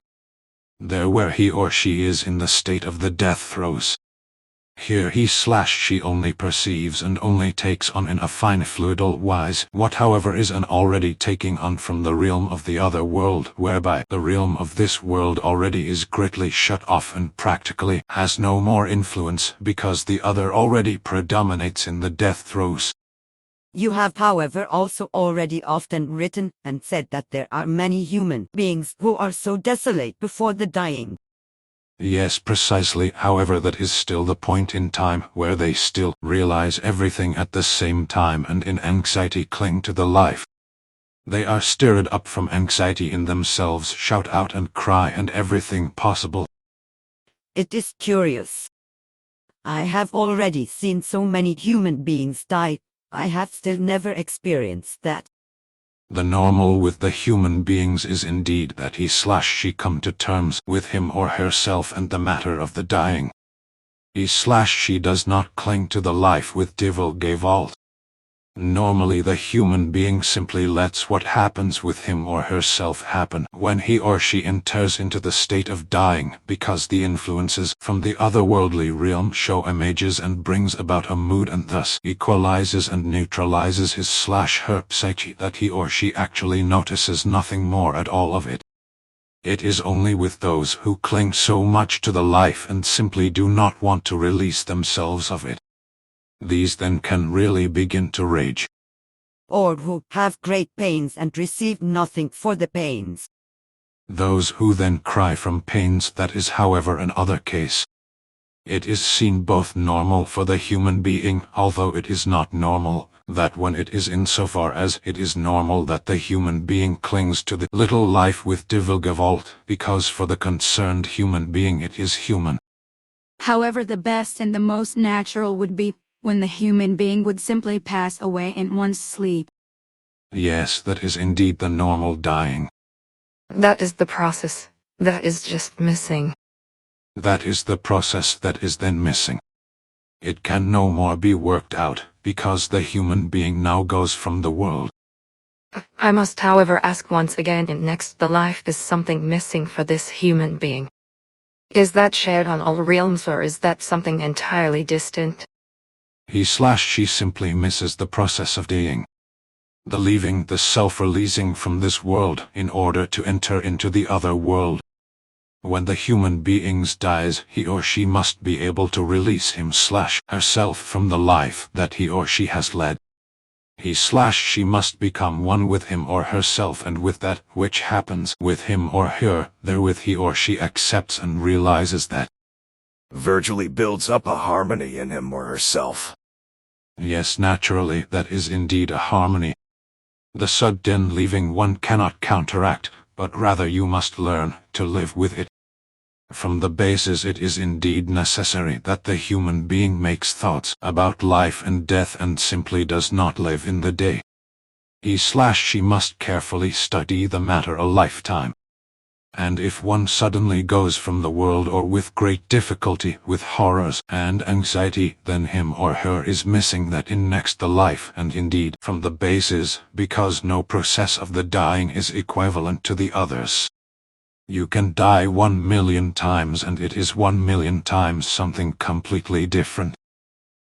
There where he or she is in the state of the death throes. Here he / she only perceives and only takes on in a fine fluidal wise what however is an already taking on from the realm of the other world, whereby the realm of this world already is greatly shut off and practically has no more influence because the other already predominates in the death throes. You have, however, also already often written and said that there are many human beings who are so desolate before the dying. Yes, precisely. However, that is still the point in time where they still realize everything at the same time and in anxiety cling to the life. They are stirred up from anxiety in themselves, shout out and cry and everything possible. It is curious. I have already seen so many human beings die. I have still never experienced that. The normal with the human beings is indeed that he/she come to terms with him or herself and the matter of the dying. He/she does not cling to the life with Gewalt. Normally the human being simply lets what happens with him or herself happen when he or she enters into the state of dying, because the influences from the otherworldly realm show images and brings about a mood and thus equalizes and neutralizes his/her psyche that he or she actually notices nothing more at all of it. It is only with those who cling so much to the life and simply do not want to release themselves of it. These then can really begin to rage. Or who have great pains and receive nothing for the pains. Those who then cry from pains, that is however another case. It is seen both normal for the human being, although it is not normal, that when it is insofar as it is normal that the human being clings to the little life with Gewalt, because for the concerned human being it is human. However, the best and the most natural would be when the human being would simply pass away in one's sleep. Yes, that is indeed the normal dying. That is the process that is just missing. That is the process that is then missing. It can no more be worked out, because the human being now goes from the world. I must however ask once again, in next the life is something missing for this human being. Is that shared on all realms, or is that something entirely distant? He/she simply misses the process of dying. The leaving, the self-releasing from this world in order to enter into the other world. When the human beings dies, he or she must be able to release him/herself from the life that he or she has led. He/she must become one with him or herself and with that which happens with him or her. Therewith he or she accepts and realizes that. Virtually builds up a harmony in him or herself. Yes, naturally, that is indeed a harmony. The sudden leaving one cannot counteract, but rather you must learn to live with it. From the basis it is indeed necessary that the human being makes thoughts about life and death and simply does not live in the day. He/she must carefully study the matter a lifetime. And if one suddenly goes from the world or with great difficulty, with horrors and anxiety, then him or her is missing that in next the life, and indeed from the basis, because no process of the dying is equivalent to the others. You can die 1,000,000 times and it is 1,000,000 times something completely different.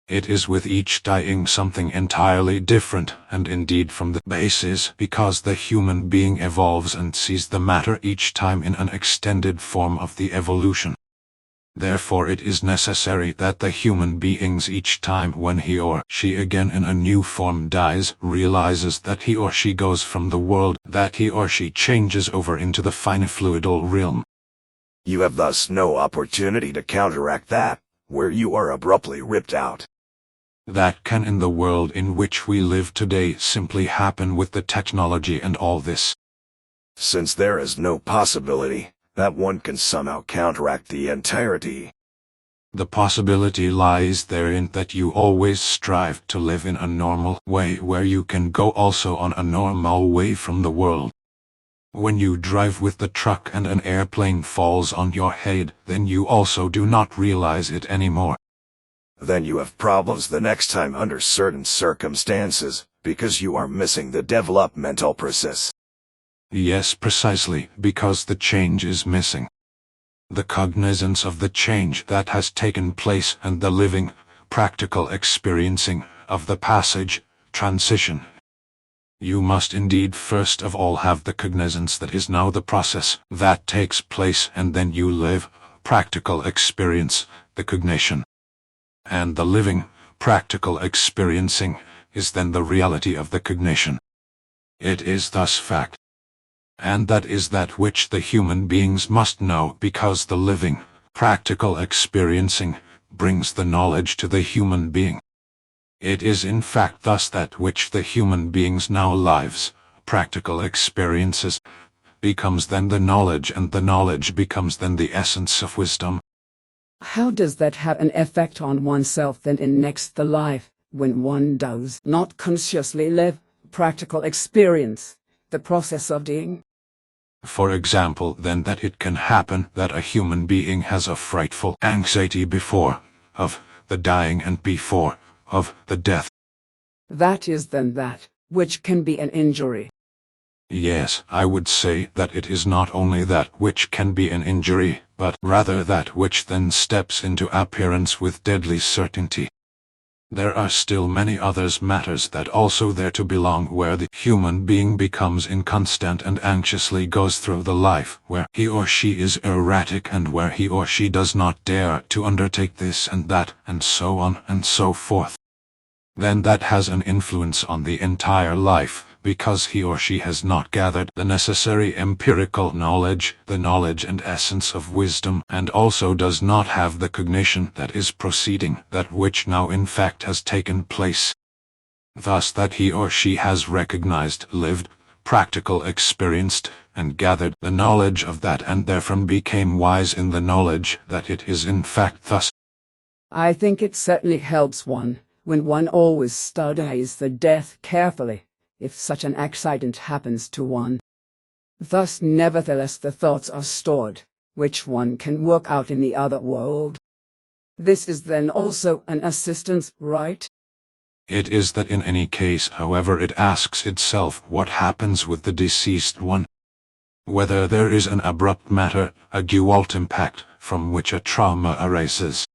It is with each dying something entirely different, and indeed from the basis, because the human being evolves and sees the matter each time in an extended form of the evolution. Therefore it is necessary that the human beings each time when he or she again in a new form dies, realizes that he or she goes from the world, that he or she changes over into the finifluidal realm. You have thus no opportunity to counteract that, where you are abruptly ripped out. That can in the world in which we live today simply happen with the technology and all this. Since there is no possibility that one can somehow counteract the entirety. The possibility lies therein that you always strive to live in a normal way where you can go also on a normal way from the world. When you drive with the truck and an airplane falls on your head, then you also do not realize it anymore. Then you have problems the next time under certain circumstances, because you are missing the developmental process. Yes, precisely, because the change is missing. The cognizance of the change that has taken place and the living, practical experiencing of the passage, transition. You must indeed first of all have the cognizance that is now the process that takes place, and then you live, practical experience, the cognition. And the living, practical experiencing is then the reality of the cognition. It is thus fact. And that is that which the human beings must know, because the living, Practical experiencing brings the knowledge to the human being. It is in fact thus that which the human beings now lives, practical experiences, becomes then the knowledge, and the knowledge becomes then the essence of wisdom. How does that have an effect on oneself then in next the life, when one does not consciously live practical experience, the process of being? For example, then, that it can happen that a human being has a frightful anxiety before of the dying and before of the death. That is then that which can be an injury. Yes, I would say that it is not only that which can be an injury, but rather that which then steps into appearance with deadly certainty. There are still many others matters that also there to belong, where the human being becomes inconstant and anxiously goes through the life, where he or she is erratic, and where he or she does not dare to undertake this and that, and so on and so forth. Then that has an influence on the entire life, because he or she has not gathered the necessary empirical knowledge, the knowledge and essence of wisdom, and also does not have the cognition that is proceeding, that which now in fact has taken place. Thus that he or she has recognized, lived, practical experienced, and gathered the knowledge of that, and therefrom became wise in the knowledge that it is in fact thus. I think it certainly helps one, when one always studies the death carefully, if such an accident happens to one. Thus nevertheless the thoughts are stored, which one can work out in the other world. This is then also an assistance, right? It is that in any case, however, it asks itself what happens with the deceased one. Whether there is an abrupt matter, a gewalt impact, from which a trauma arises.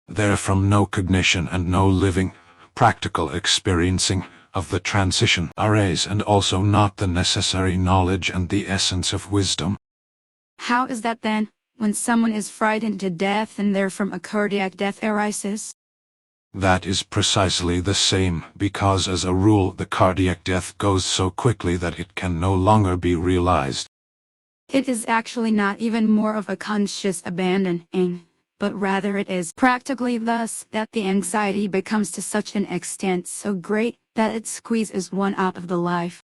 Therefrom no cognition and no living, practical experiencing of the transition arise, and also not the necessary knowledge and the essence of wisdom. How is that then, when someone is frightened to death and therefrom a cardiac death arises? That is precisely the same, because as a rule the cardiac death goes so quickly that it can no longer be realized. It is actually not even more of a conscious abandoning, but rather it is practically thus that the anxiety becomes to such an extent so great that it squeezes one out of the life.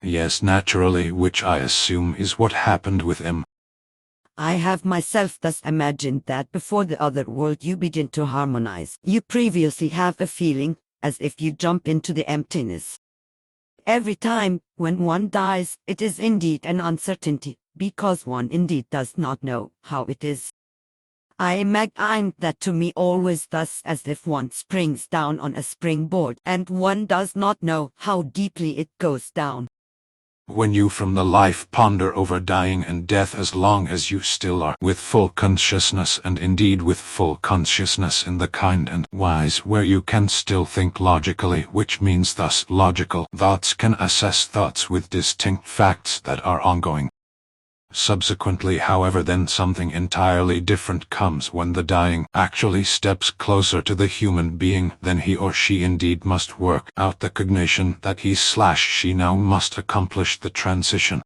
Yes, naturally, which I assume is what happened with him. I have myself thus imagined that before the other world you begin to harmonize. You previously have a feeling, as if you jump into the emptiness. Every time, when one dies, it is indeed an uncertainty, because one indeed does not know how it is. I imagine that to me always thus, as if one springs down on a springboard, and one does not know how deeply it goes down. When you from the life ponder over dying and death, as long as you still are with full consciousness, and indeed with full consciousness in the kind and wise where you can still think logically, which means thus logical thoughts can assess thoughts with distinct facts that are ongoing. Subsequently, however, then something entirely different comes when the dying actually steps closer to the human being. Then he or she indeed must work out the cognition that he/she now must accomplish the transition.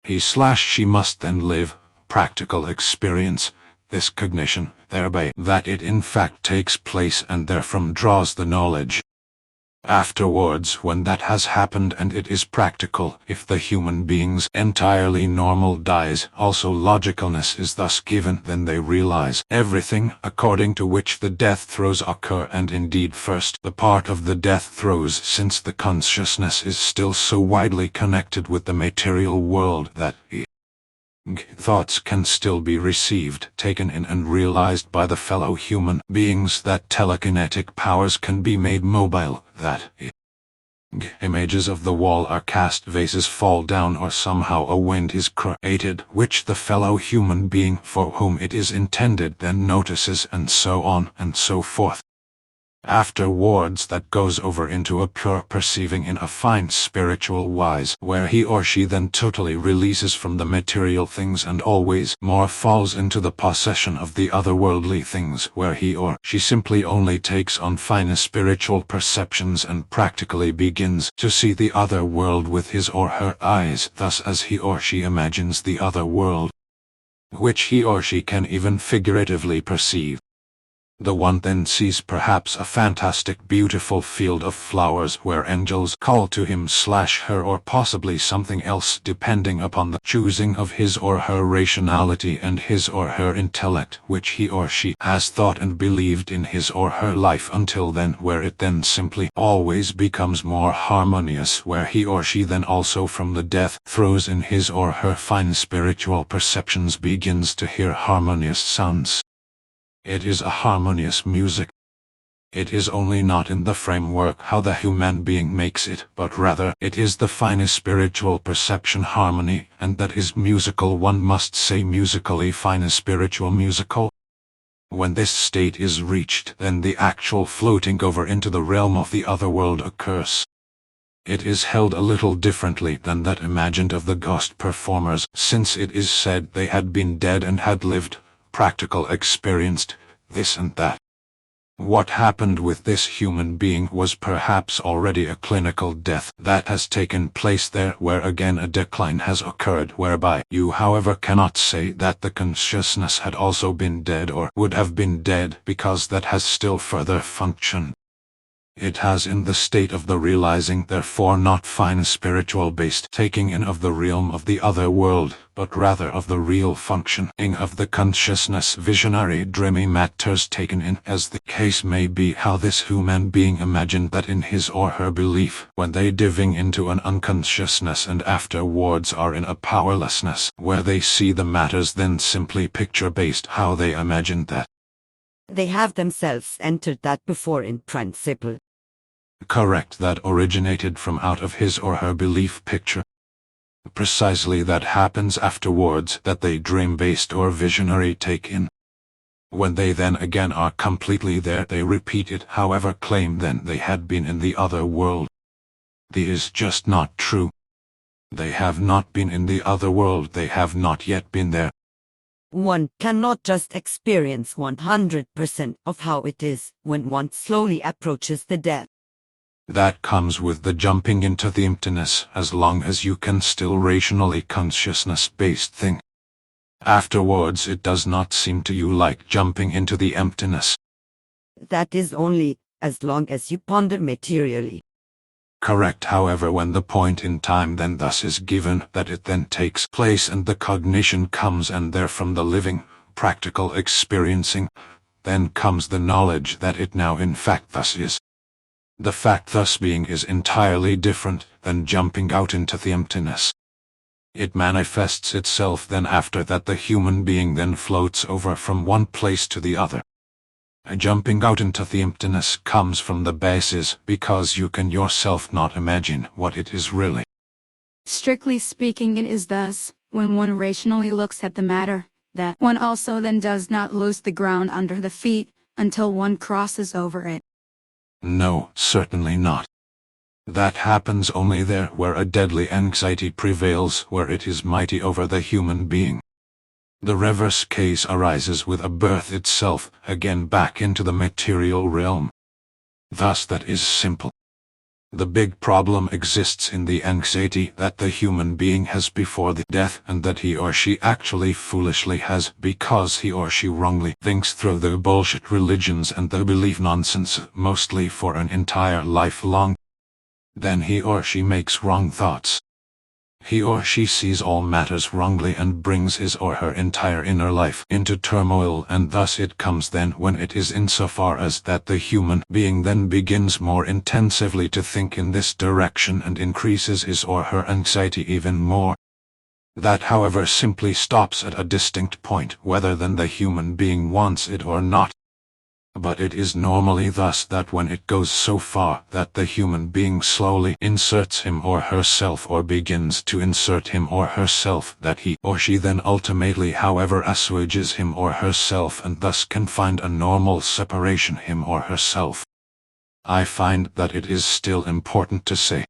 He/she must then live practical experience this cognition, thereby that it in fact takes place, and therefrom draws the knowledge. Afterwards, when that has happened and it is practical, if the human being's entirely normal dies, also logicalness is thus given, then they realize everything according to which the death throes occur, and indeed first the part of the death throes, since the consciousness is still so widely connected with the material world that thoughts can still be received, taken in and realized by the fellow human beings, that telekinetic powers can be made mobile, that images of the wall are cast, vases fall down, or somehow a wind is created, which the fellow human being for whom it is intended then notices, and so on and so forth. Afterwards that goes over into a pure perceiving in a fine spiritual wise, where he or she then totally releases from the material things and always more falls into the possession of the otherworldly things, where he or she simply only takes on fine spiritual perceptions and practically begins to see the other world with his or her eyes, thus as he or she imagines the other world. which he or she can even figuratively perceive. The one then sees perhaps a fantastic beautiful field of flowers where angels call to him/her, or possibly something else, depending upon the choosing of his or her rationality and his or her intellect, which he or she has thought and believed in his or her life until then, where it then simply always becomes more harmonious, where he or she then also from the death throws in his or her fine spiritual perceptions begins to hear harmonious sounds. It is a harmonious music. It is only not in the framework how the human being makes it, but rather it is the finest spiritual perception harmony, and that is musical, one must say musically finest spiritual musical. When this state is reached, then the actual floating over into the realm of the other world occurs. It is held a little differently than that imagined of the ghost performers, since it is said they had been dead and had lived, practical experienced, this and that. What happened with this human being was perhaps already a clinical death that has taken place there, where again a decline has occurred, whereby you however cannot say that the consciousness had also been dead or would have been dead, because that has still further functioned. It has in the state of the realizing, therefore not fine spiritual based taking in of the realm of the other world, but rather of the real functioning of the consciousness, visionary dreamy matters taken in, as the case may be, how this human being imagined that in his or her belief, when they diving into an unconsciousness and afterwards are in a powerlessness, where they see the matters then simply picture based, how they imagined that. They have themselves entered that before in principle. Correct, that originated from out of his or her belief picture. Precisely that happens afterwards, that they dream-based or visionary take in. When they then again are completely there, they repeat it, however claim then they had been in the other world. This is just not true. They have not been in the other world, they have not yet been there. One cannot just experience 100% of how it is when one slowly approaches the death. That comes with the jumping into the emptiness, as long as you can still rationally consciousness-based think. Afterwards it does not seem to you like jumping into the emptiness. That is only as long as you ponder materially. Correct, however, when the point in time then thus is given that it then takes place and the cognition comes, and therefrom the living, practical experiencing, then comes the knowledge that it now in fact thus is. The fact thus being is entirely different than jumping out into the emptiness. It manifests itself then after that the human being then floats over from one place to the other. Jumping out into the emptiness comes from the basis because you can yourself not imagine what it is really. Strictly speaking, it is thus, when one rationally looks at the matter, that one also then does not lose the ground under the feet until one crosses over it. No, certainly not. That happens only there where a deadly anxiety prevails, where it is mighty over the human being. The reverse case arises with a birth itself, again back into the material realm. Thus that is simple. The big problem exists in the anxiety that the human being has before the death, and that he or she actually foolishly has, because he or she wrongly thinks through the bullshit religions and the belief nonsense mostly for an entire life long. Then he or she makes wrong thoughts. He or she sees all matters wrongly and brings his or her entire inner life into turmoil, and thus it comes then when it is insofar as that the human being then begins more intensively to think in this direction and increases his or her anxiety even more. That however simply stops at a distinct point, whether then the human being wants it or not. But it is normally thus that when it goes so far that the human being slowly inserts him or herself or begins to insert him or herself, that he or she then ultimately however assuages him or herself and thus can find a normal separation him or herself. I find that it is still important to say.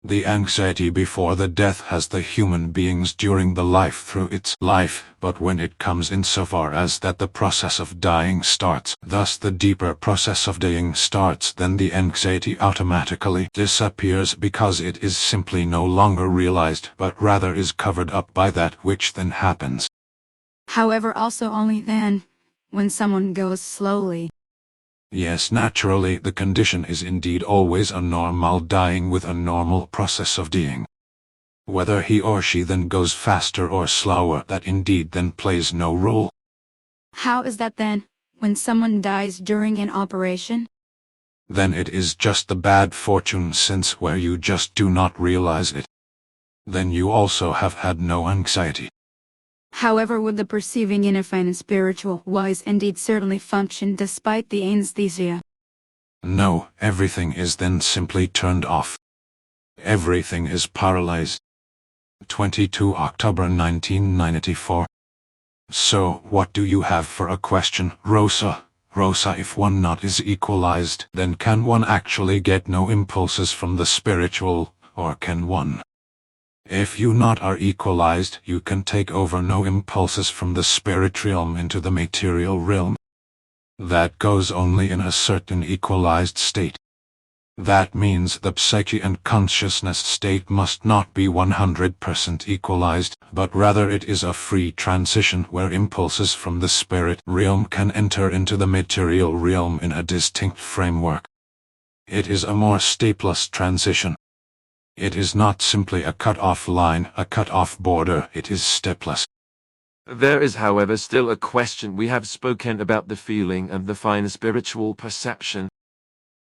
The anxiety before the death has the human beings during the life through its life, but when it comes insofar as that the process of dying starts, thus the deeper process of dying starts, then the anxiety automatically disappears because it is simply no longer realized, but rather is covered up by that which then happens. However, also only then, when someone goes slowly. Yes, naturally, the condition is indeed always a normal dying with a normal process of dying. Whether he or she then goes faster or slower, that indeed then plays no role. How is that then, when someone dies during an operation? Then it is just the bad fortune sense where you just do not realize it. Then you also have had no anxiety. However, would the perceiving in a fine and spiritual wise indeed certainly function despite the anesthesia? No, everything is then simply turned off. Everything is paralyzed. 22 October 1994. So, what do you have for a question, Rosa? Rosa, if one not is equalized, then can one actually get no impulses from the spiritual, or can one? If you not are equalized, you can take over no impulses from the spirit realm into the material realm. That goes only in a certain equalized state. That means the psyche and consciousness state must not be 100% equalized, but rather it is a free transition where impulses from the spirit realm can enter into the material realm in a distinct framework. It is a more stateless transition. It is not simply a cut-off line, a cut-off border, it is stepless. There is, however, still a question. We have spoken about the feeling and the fine spiritual perception.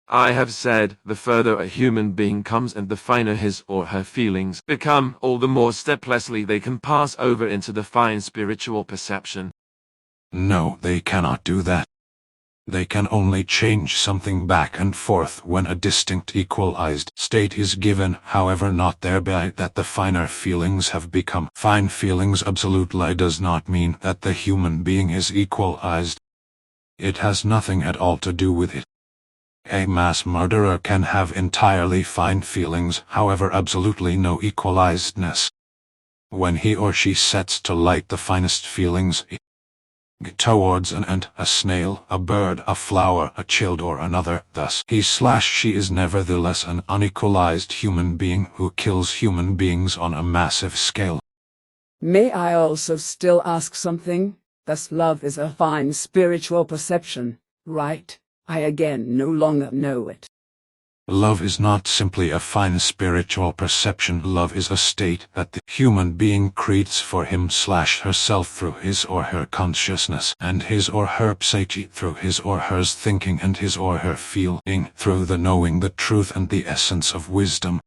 I have said, the further a human being comes and the finer his or her feelings become, all the more steplessly they can pass over into the fine spiritual perception. No, they cannot do that. They can only change something back and forth when a distinct equalized state is given, however not thereby that the finer feelings have become fine feelings. Absolutely does not mean that the human being is equalized. It has nothing at all to do with it. A mass murderer can have entirely fine feelings, however absolutely no equalizedness. When he or she sets to light the finest feelings, towards an ant, a snail, a bird, a flower, a child or another, thus he/she is nevertheless an unequalized human being who kills human beings on a massive scale. May I also still ask something? Thus love is a fine spiritual perception, right? I again no longer know it. Love is not simply a fine spiritual perception. Love is a state that the human being creates for him/herself through his or her consciousness and his or her psyche, through his or her thinking and his or her feeling, through the knowing the truth and the essence of wisdom.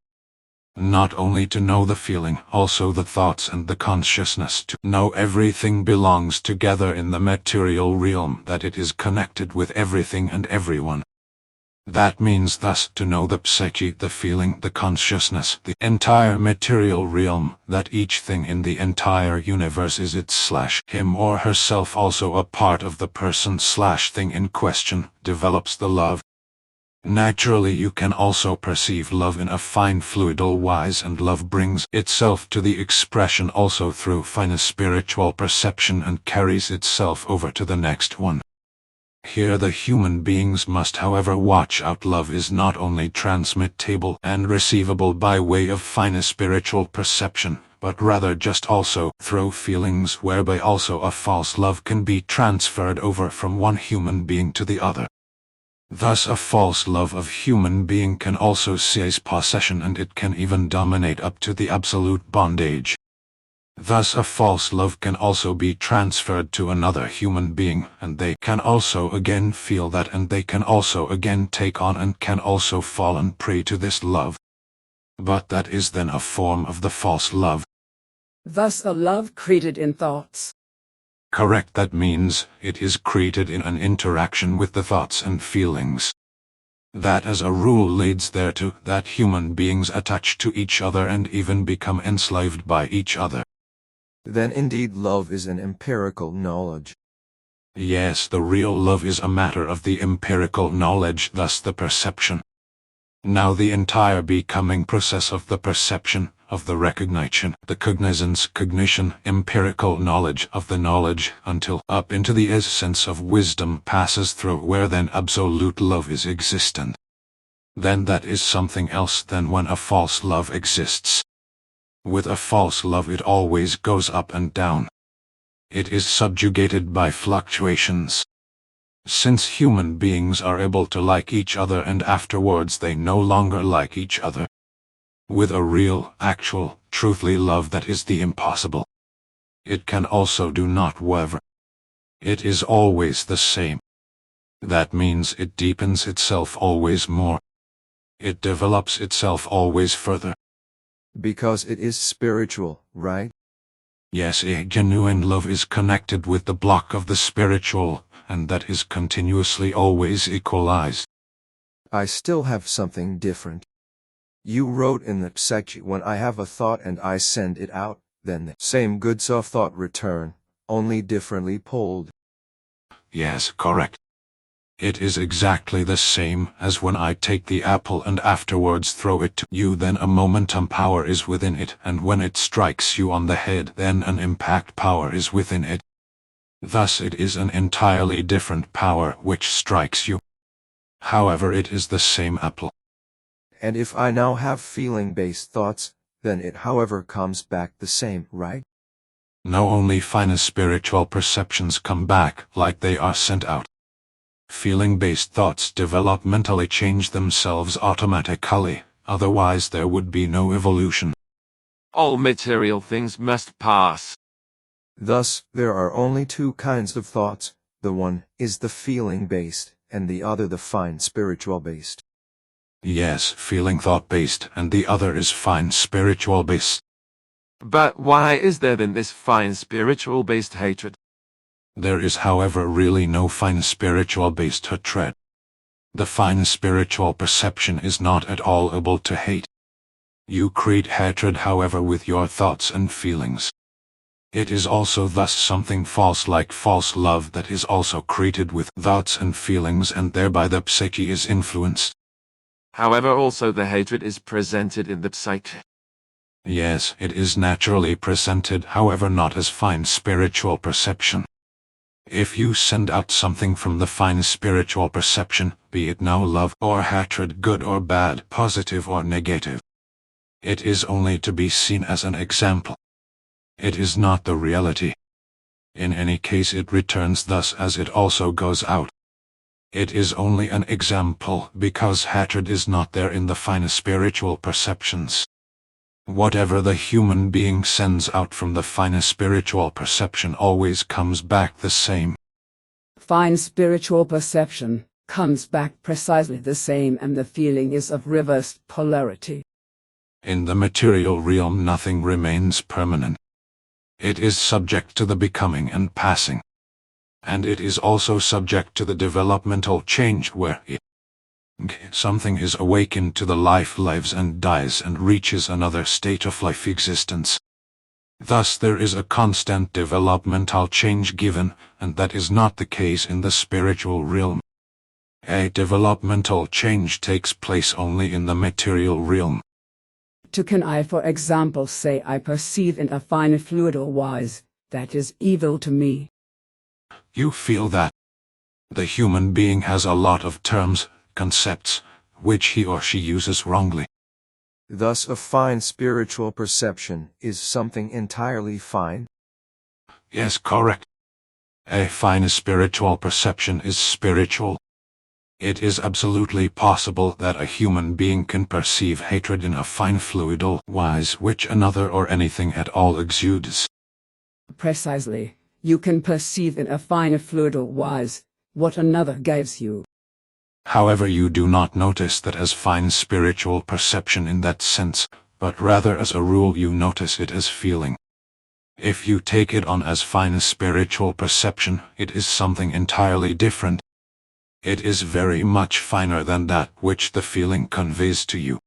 Not only to know the feeling, also the thoughts and the consciousness, to know everything belongs together in the material realm, that it is connected with everything and everyone. That means thus to know the psyche, the feeling, the consciousness, the entire material realm, that each thing in the entire universe is it/him or herself, also a part of the person/thing in question, develops the love. Naturally you can also perceive love in a fine fluidal wise, and love brings itself to the expression also through fine spiritual perception and carries itself over to the next one. Here the human beings must however watch out. Love is not only transmittable and receivable by way of fine spiritual perception, but rather just also through feelings, whereby also a false love can be transferred over from one human being to the other. Thus a false love of human being can also seize possession, and it can even dominate up to the absolute bondage. Thus a false love can also be transferred to another human being, and they can also again feel that, and they can also again take on and can also fall and prey to this love. But that is then a form of the false love. Thus a love created in thoughts. Correct, that means it is created in an interaction with the thoughts and feelings. That as a rule leads thereto that human beings attach to each other and even become enslaved by each other. Then indeed love is an empirical knowledge. Yes, the real love is a matter of the empirical knowledge, thus the perception. Now the entire becoming process of the perception, of the recognition, the cognizance, cognition, empirical knowledge of the knowledge, until up into the essence of wisdom passes through, where then absolute love is existent. Then that is something else than when a false love exists. With a false love it always goes up and down. It is subjugated by fluctuations. Since human beings are able to like each other and afterwards they no longer like each other. With a real, actual, truthfully love that is the impossible. It can also do not waver. It is always the same. That means it deepens itself always more. It develops itself always further. Because it is spiritual, right? Yes, a genuine love is connected with the block of the spiritual, and that is continuously always equalized. I still have something different. You wrote in the Psyche, when I have a thought and I send it out, then the same goods of thought return, only differently pulled. Yes, correct. It is exactly the same as when I take the apple and afterwards throw it to you, then a momentum power is within it, and when it strikes you on the head, then an impact power is within it. Thus it is an entirely different power which strikes you. However, it is the same apple. And if I now have feeling-based thoughts, then it however comes back the same, right? No, only finer spiritual perceptions come back like they are sent out. Feeling-based thoughts developmentally change themselves automatically, otherwise there would be no evolution. All material things must pass. Thus, there are only two kinds of thoughts. The one is the feeling-based, and the other the fine spiritual-based. Yes, feeling thought-based, and the other is fine spiritual-based. But why is there then this fine spiritual-based hatred? There is, however, really no fine spiritual-based hatred. The fine spiritual perception is not at all able to hate. You create hatred, however, with your thoughts and feelings. It is also thus something false, like false love, that is also created with thoughts and feelings, and thereby the psyche is influenced. However, also the hatred is presented in the psyche. Yes, it is naturally presented, however not as fine spiritual perception. If you send out something from the fine spiritual perception, be it now love or hatred, good or bad, positive or negative, it is only to be seen as an example. It is not the reality. In any case it returns thus as it also goes out. It is only an example, because hatred is not there in the fine spiritual perceptions. Whatever the human being sends out from the fine spiritual perception always comes back the same. Fine spiritual perception comes back precisely the same, and the feeling is of reversed polarity. In the material realm nothing remains permanent. It is subject to the becoming and passing. And it is also subject to the developmental change where something is awakened to the life, lives and dies and reaches another state of life existence. Thus there is a constant developmental change given, and that is not the case in the spiritual realm. A developmental change takes place only in the material realm. Can I, for example, say I perceive in a fine fluidal wise that is evil to me? You feel that. The human being has a lot of terms, concepts, which he or she uses wrongly. Thus a fine spiritual perception is something entirely fine? Yes, correct. A fine spiritual perception is spiritual. It is absolutely possible that a human being can perceive hatred in a fine fluidal wise which another or anything at all exudes. Precisely. You can perceive in a fine fluidal wise what another gives you. However, you do not notice that as fine spiritual perception in that sense, but rather as a rule you notice it as feeling. If you take it on as fine spiritual perception, it is something entirely different. It is very much finer than that which the feeling conveys to you.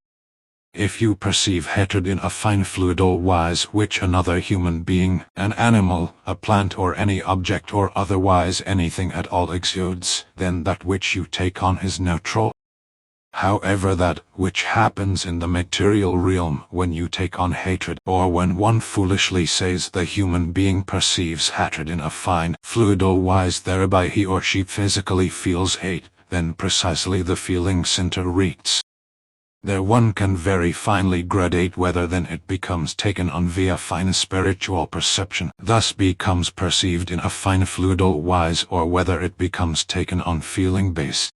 If you perceive hatred in a fine fluidal wise which another human being, an animal, a plant or any object or otherwise anything at all exudes, then that which you take on is neutral. However, that which happens in the material realm when you take on hatred, or when one foolishly says the human being perceives hatred in a fine fluidal wise, thereby he or she physically feels hate, then precisely the feeling center reeks. There one can very finely gradate whether then it becomes taken on via fine spiritual perception, thus becomes perceived in a fine fluidal wise, or whether it becomes taken on feeling based.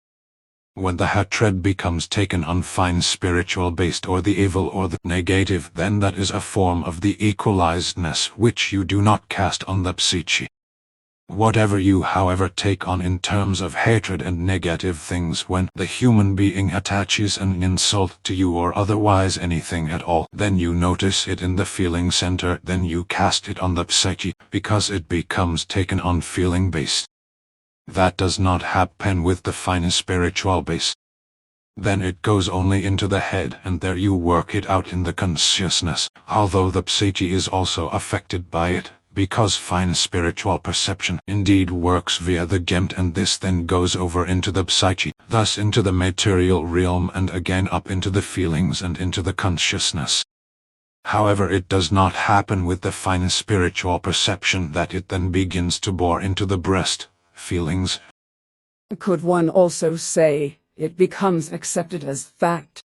When the hatred becomes taken on fine spiritual based, or the evil or the negative, then that is a form of the equalizedness which you do not cast on the psyche. Whatever you however take on in terms of hatred and negative things, when the human being attaches an insult to you or otherwise anything at all, then you notice it in the feeling center, then you cast it on the psyche, because it becomes taken on feeling based. That does not happen with the fine spiritual base. Then it goes only into the head, and there you work it out in the consciousness, although the psyche is also affected by it, because fine spiritual perception indeed works via the gemt, and this then goes over into the psyche, thus into the material realm, and again up into the feelings and into the consciousness. However, it does not happen with the fine spiritual perception that it then begins to bore into the breast, feelings. Could one also say it becomes accepted as fact?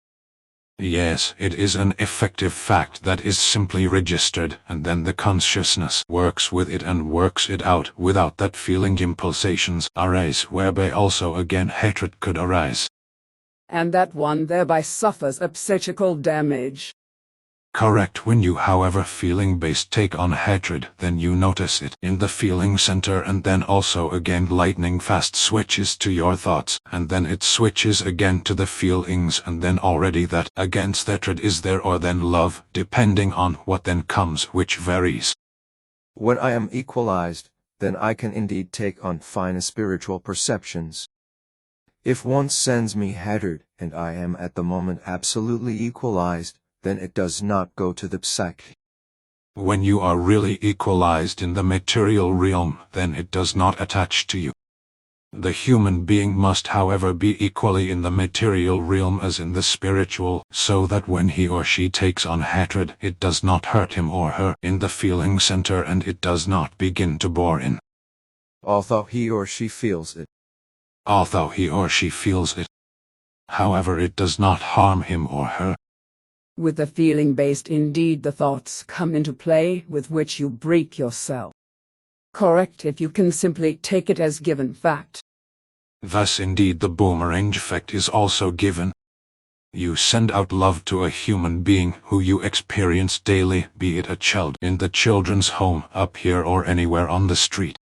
Yes, it is an effective fact that is simply registered, and then the consciousness works with it and works it out without that feeling impulsations arise, whereby also again hatred could arise. And that one thereby suffers a psychical damage. Correct. When you however feeling based take on hatred, then you notice it in the feeling center, and then also again lightning fast switches to your thoughts, and then it switches again to the feelings, and then already that against hatred is there, or then love, depending on what then comes, which varies. When I am equalized, then I can indeed take on fine spiritual perceptions. If one sends me hatred, and I am at the moment absolutely equalized, then it does not go to the psyche. When you are really equalized in the material realm, then it does not attach to you. The human being must however be equally in the material realm as in the spiritual, so that when he or she takes on hatred, it does not hurt him or her in the feeling center, and it does not begin to bore in. Although he or she feels it. Although he or she feels it. However, it does not harm him or her. With the feeling-based, indeed the thoughts come into play with which you break yourself. Correct, if you can simply take it as given fact. Thus indeed the boomerang effect is also given. You send out love to a human being who you experience daily, be it a child in the children's home, up here, or anywhere on the street.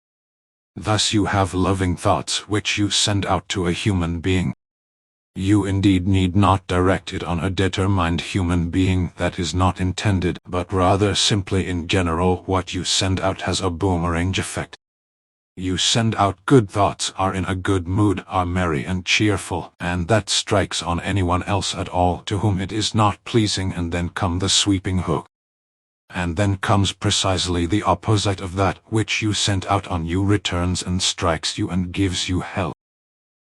Thus you have loving thoughts which you send out to a human being. You indeed need not direct it on a determined human being that is not intended, but rather simply in general what you send out has a boomerang effect. You send out good thoughts, are in a good mood, are merry and cheerful, and that strikes on anyone else at all to whom it is not pleasing, and then come the sweeping hook. And then comes precisely the opposite of that which you sent out on you, returns and strikes you and gives you hell.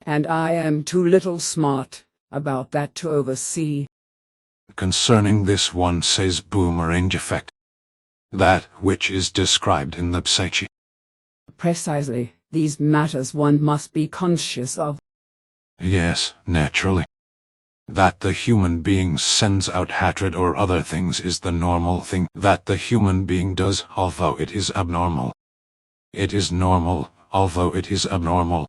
And I am too little smart about that to oversee. Concerning this one says boomerang effect. That which is described in the psyche. Precisely, these matters one must be conscious of. Yes, naturally. That the human being sends out hatred or other things is the normal thing that the human being does, although it is abnormal. It is normal, although it is abnormal.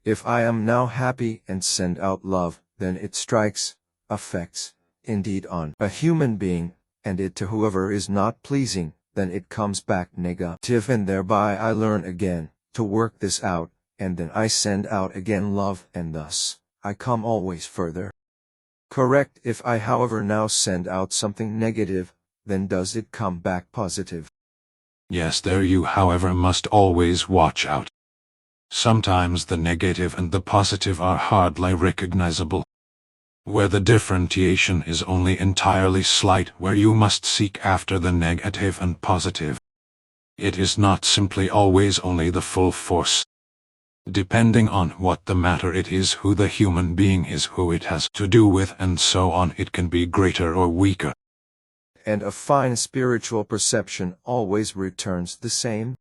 If I am now happy and send out love, then it strikes, affects, indeed on a human being, and it to whoever is not pleasing, then it comes back negative, and thereby I learn again to work this out, and then I send out again love, and thus I come always further. Correct. If I however now send out something negative, then does it come back positive? Yes, there you however must always watch out. Sometimes the negative and the positive are hardly recognizable. Where the differentiation is only entirely slight, where you must seek after the negative and positive. It is not simply always only the full force. Depending on what the matter it is, who the human being is, who it has to do with, and so on, it can be greater or weaker. And a fine spiritual perception always returns the same?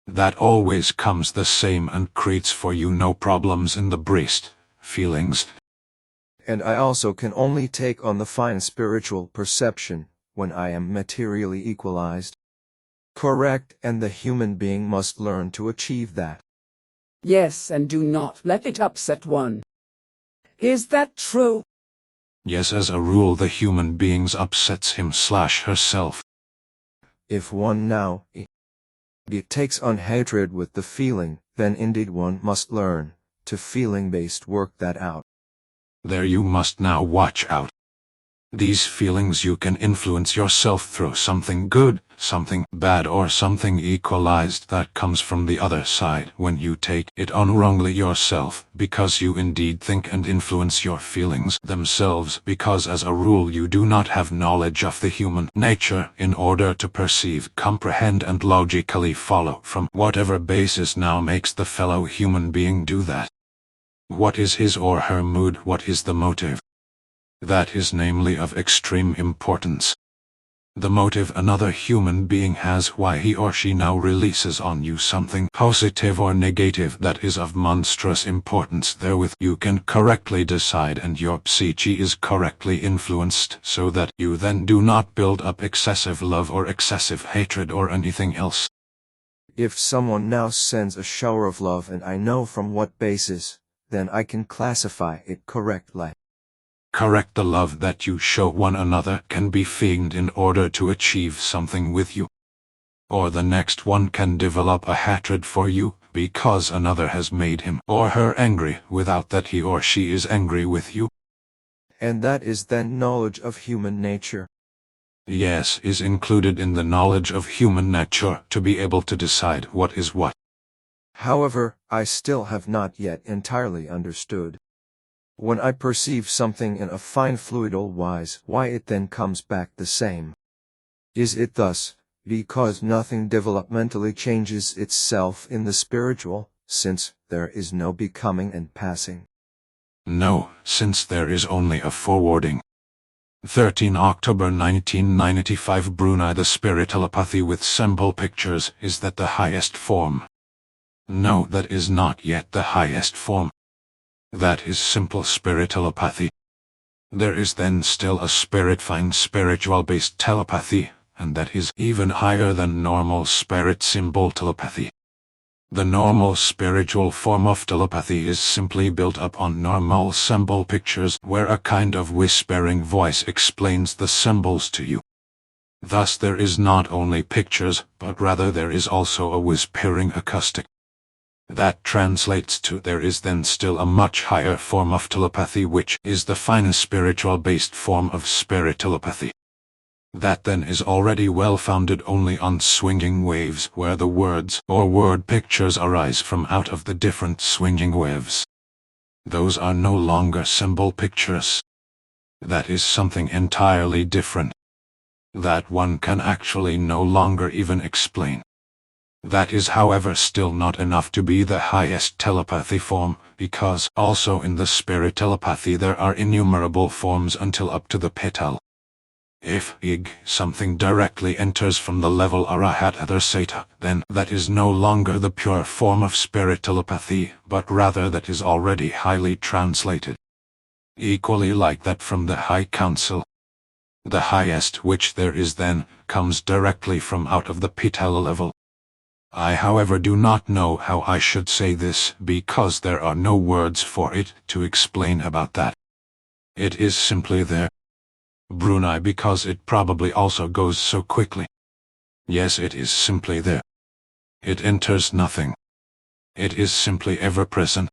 That always comes the same and creates for you no problems in the breast, feelings. And I also can only take on the fine spiritual perception when I am materially equalized. Correct, and the human being must learn to achieve that. Yes, and do not let it upset one. Is that true? Yes, as a rule the human beings upsets him/herself. If one now it takes on hatred with the feeling, then indeed one must learn to feeling-based work that out. There you must now watch out. These feelings you can influence yourself through something good, something bad, or something equalized that comes from the other side when you take it on wrongly yourself, because you indeed think and influence your feelings themselves, because as a rule you do not have knowledge of the human nature in order to perceive, comprehend, and logically follow from whatever basis now makes the fellow human being do that. What is his or her mood? What is the motive? That is namely of extreme importance. The motive another human being has why he or she now releases on you something positive or negative that is of monstrous importance. Therewith you can correctly decide and your psyche is correctly influenced so that you then do not build up excessive love or excessive hatred or anything else. If someone now sends a shower of love and I know from what basis, then I can classify it correctly. Correct, the love that you show one another can be feigned in order to achieve something with you. Or the next one can develop a hatred for you because another has made him or her angry without that he or she is angry with you. And that is then knowledge of human nature. Yes, is included in the knowledge of human nature to be able to decide what is what. However, I still have not yet entirely understood. When I perceive something in a fine fluidal wise, why it then comes back the same. Is it thus, because nothing developmentally changes itself in the spiritual, since there is no becoming and passing? No, since there is only a forwarding. 13 October 1995 Brunei. The spirit telepathy with symbol pictures, is that the highest form? No, that is not yet the highest form. That is simple spirit telepathy. There is then still a fine spiritual-based telepathy, and that is even higher than normal spirit symbol telepathy. The normal spiritual form of telepathy is simply built up on normal symbol pictures where a kind of whispering voice explains the symbols to you. Thus there is not only pictures, but rather there is also a whispering acoustic. That translates to there is then still a much higher form of telepathy, which is the finest spiritual-based form of spirit telepathy. That then is already well founded only on swinging waves where the words or word pictures arise from out of the different swinging waves. Those are no longer symbol pictures. That is something entirely different. That one can actually no longer even explain. That is, however, still not enough to be the highest telepathy form, because also in the spirit telepathy there are innumerable forms until up to the petal. If something directly enters from the level Arahat Adharsata, then that is no longer the pure form of spirit telepathy, but rather that is already highly translated. Equally like that from the High Council. The highest which there is then, comes directly from out of the petal level. I, however, do not know how I should say this, because there are no words for it to explain about that. It is simply there. Brunei, because it probably also goes so quickly. Yes, it is simply there. It enters nothing. It is simply ever present.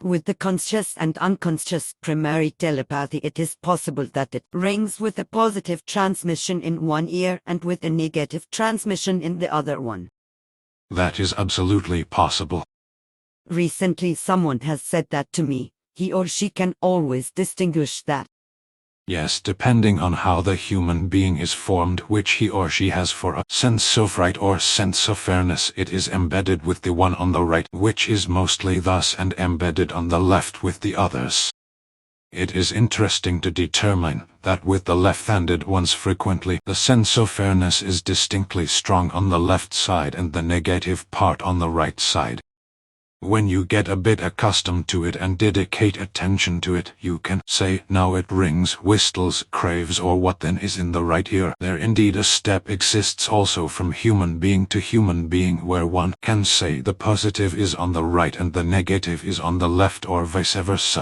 With the conscious and unconscious primary telepathy, it is possible that it rings with a positive transmission in one ear and with a negative transmission in the other one. That is absolutely possible. Recently someone has said that to me. He or she can always distinguish that. Yes, depending on how the human being is formed, which he or she has for a sense of right or sense of fairness, it is embedded with the one on the right, which is mostly thus, and embedded on the left with the others. It is interesting to determine that with the left-handed ones frequently the sense of fairness is distinctly strong on the left side and the negative part on the right side. When you get a bit accustomed to it and dedicate attention to it, you can say, now it rings, whistles, craves, or what then is in the right ear. There indeed a step exists also from human being to human being, where one can say the positive is on the right and the negative is on the left, or vice versa.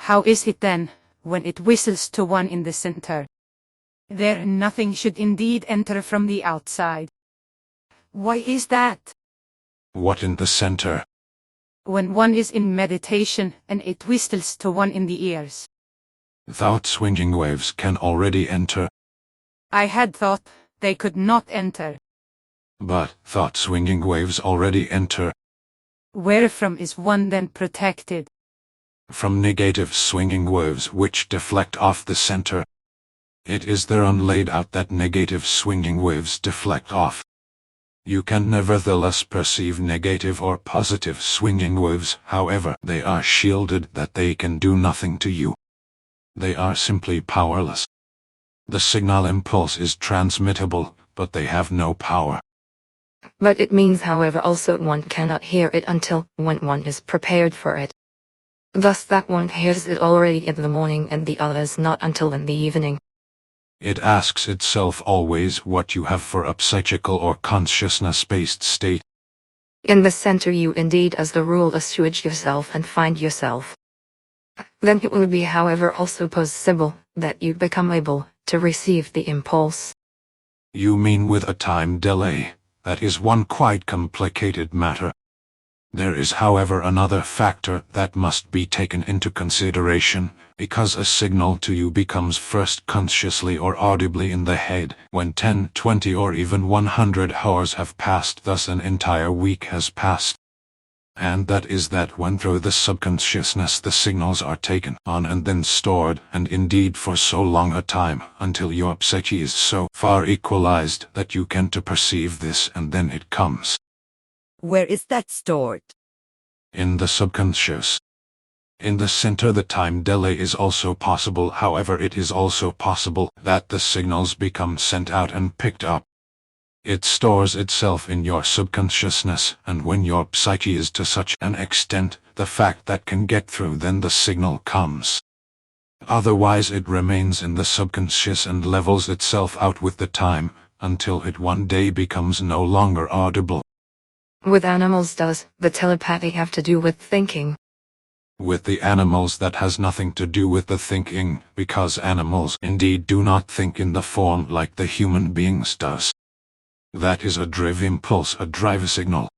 How is it then, when it whistles to one in the center? There nothing should indeed enter from the outside. Why is that? What in the center? When one is in meditation and it whistles to one in the ears. Thought swinging waves can already enter. I had thought they could not enter. But thought swinging waves already enter. Wherefrom is one then protected? From negative swinging waves which deflect off the center. It is thereon laid out that negative swinging waves deflect off. You can nevertheless perceive negative or positive swinging waves, however, they are shielded that they can do nothing to you. They are simply powerless. The signal impulse is transmittable, but they have no power. But it means, however, also one cannot hear it until when one is prepared for it. Thus that one hears it already in the morning and the others not until in the evening. It asks itself always what you have for a psychical or consciousness-based state. In the center you indeed as the rule assuage yourself and find yourself. Then it will be, however, also possible that you become able to receive the impulse. You mean with a time delay? That is one quite complicated matter. There is, however, another factor that must be taken into consideration, because a signal to you becomes first consciously or audibly in the head when 10, 20 or even 100 hours have passed, thus an entire week has passed. And that is that when through the subconsciousness the signals are taken on and then stored, and indeed for so long a time, until your psyche is so far equalized that you can to perceive this, and then it comes. Where is that stored? In the subconscious. In the center the time delay is also possible, however it is also possible that the signals become sent out and picked up. It stores itself in your subconsciousness, and when your psyche is to such an extent, the fact that can get through, then the signal comes. Otherwise it remains in the subconscious and levels itself out with the time, until it one day becomes no longer audible. With animals does the telepathy have to do with thinking? With the animals that has nothing to do with the thinking, because animals indeed do not think in the form like the human beings does. That is a drive impulse, a drive signal.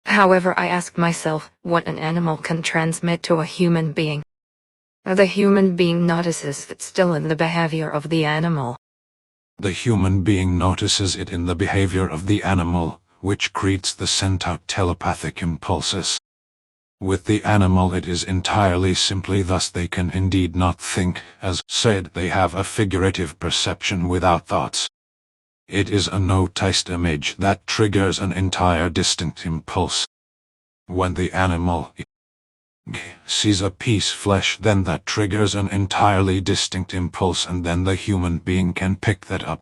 However, I ask myself what an animal can transmit to a human being. The human being notices it still in the behavior of the animal. The human being notices it in the behavior of the animal, which creates the sent out telepathic impulses. With the animal it is entirely simply thus they can indeed not think, as said they have a figurative perception without thoughts. It is a noticed image that triggers an entire distinct impulse. When the animal sees a piece flesh, then that triggers an entirely distinct impulse, and then the human being can pick that up.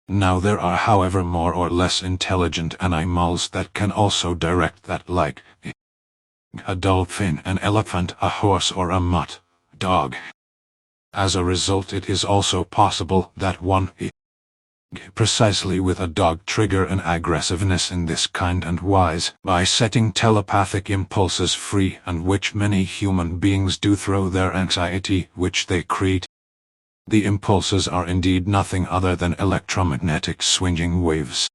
Now there are, however, more or less intelligent animals that can also direct that, like a dolphin, an elephant, a horse, or a mutt dog. As a result, it is also possible that one precisely with a dog trigger an aggressiveness in this kind and wise by setting telepathic impulses free, and which many human beings do through their anxiety which they create. The impulses are indeed nothing other than electromagnetic swinging waves.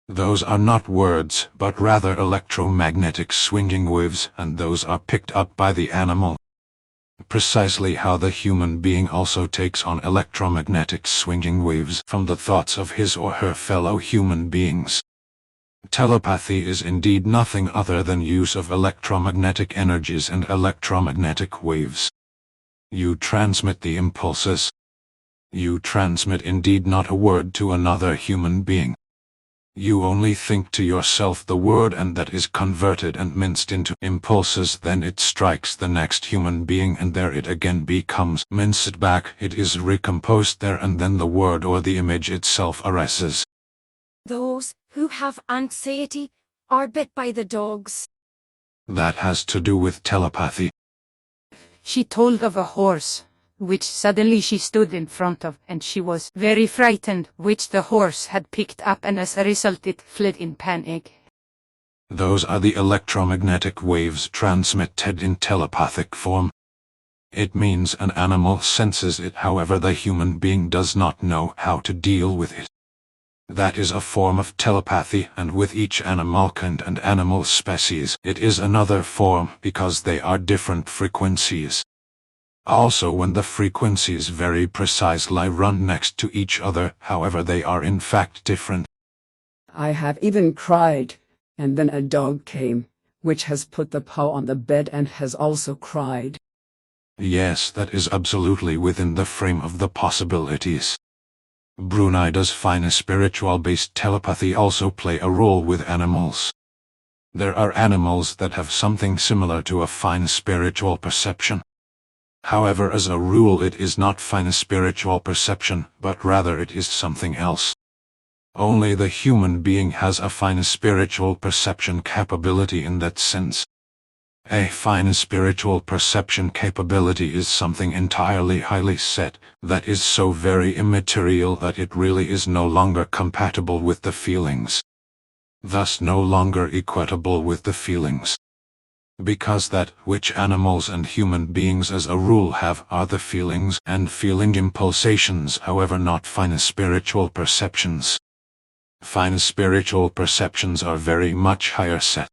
Those are not words, but rather electromagnetic swinging waves, and those are picked up by the animal. Precisely how the human being also takes on electromagnetic swinging waves from the thoughts of his or her fellow human beings. Telepathy is indeed nothing other than use of electromagnetic energies and electromagnetic waves. You transmit the impulses. You transmit indeed not a word to another human being. You only think to yourself the word, and that is converted and minced into impulses, then it strikes the next human being, and there it again becomes minced back, it is recomposed there, and then the word or the image itself arises. Those who have anxiety are bit by the dogs. That has to do with telepathy. She told of a horse, which suddenly she stood in front of, and she was very frightened, which the horse had picked up, and as a result it fled in panic. Those are the electromagnetic waves transmitted in telepathic form. It means an animal senses it, however the human being does not know how to deal with it. That is a form of telepathy, and with each animal kind and animal species it is another form, because they are different frequencies. Also, when the frequencies very precisely run next to each other, however they are in fact different. I have even cried, and then a dog came, which has put the paw on the bed and has also cried. Yes, that is absolutely within the frame of the possibilities. Brunida's fine spiritual-based telepathy also play a role with animals. There are animals that have something similar to a fine spiritual perception. However, as a rule it is not fine spiritual perception, but rather it is something else. Only the human being has a fine spiritual perception capability in that sense. A fine spiritual perception capability is something entirely highly set, that is so very immaterial that it really is no longer compatible with the feelings. Thus no longer equatable with the feelings. Because that which animals and human beings as a rule have are the feelings and feeling impulsations, however not fine spiritual perceptions. Fine spiritual perceptions are very much higher set.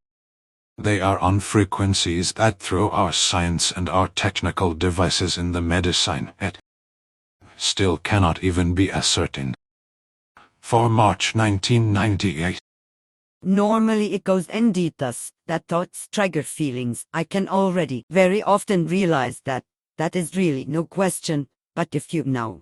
They are on frequencies that through our science and our technical devices in the medicine still cannot even be ascertained. For March 1998. Normally it goes indeed thus, that thoughts trigger feelings. I can already very often realize that is really no question, but if you now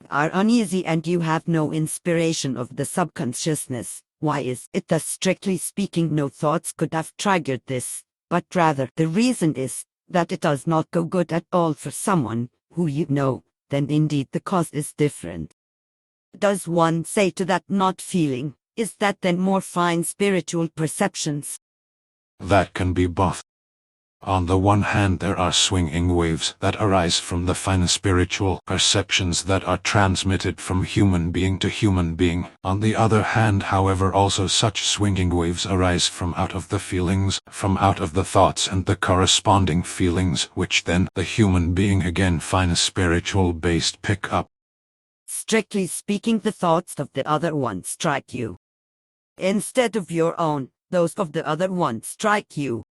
are uneasy and you have no inspiration of the subconsciousness, why is it that strictly speaking no thoughts could have triggered this, but rather the reason is that it does not go good at all for someone who you know, then indeed the cause is different. Does one say to that not feeling, is that then more fine spiritual perceptions? That can be both. On the one hand, there are swinging waves that arise from the fine spiritual perceptions that are transmitted from human being to human being. On the other hand, however, also such swinging waves arise from out of the feelings, from out of the thoughts and the corresponding feelings, which then the human being again fine spiritual based pick up. Strictly speaking, the thoughts of the other one strike you. Instead of your own, those of the other one strike you.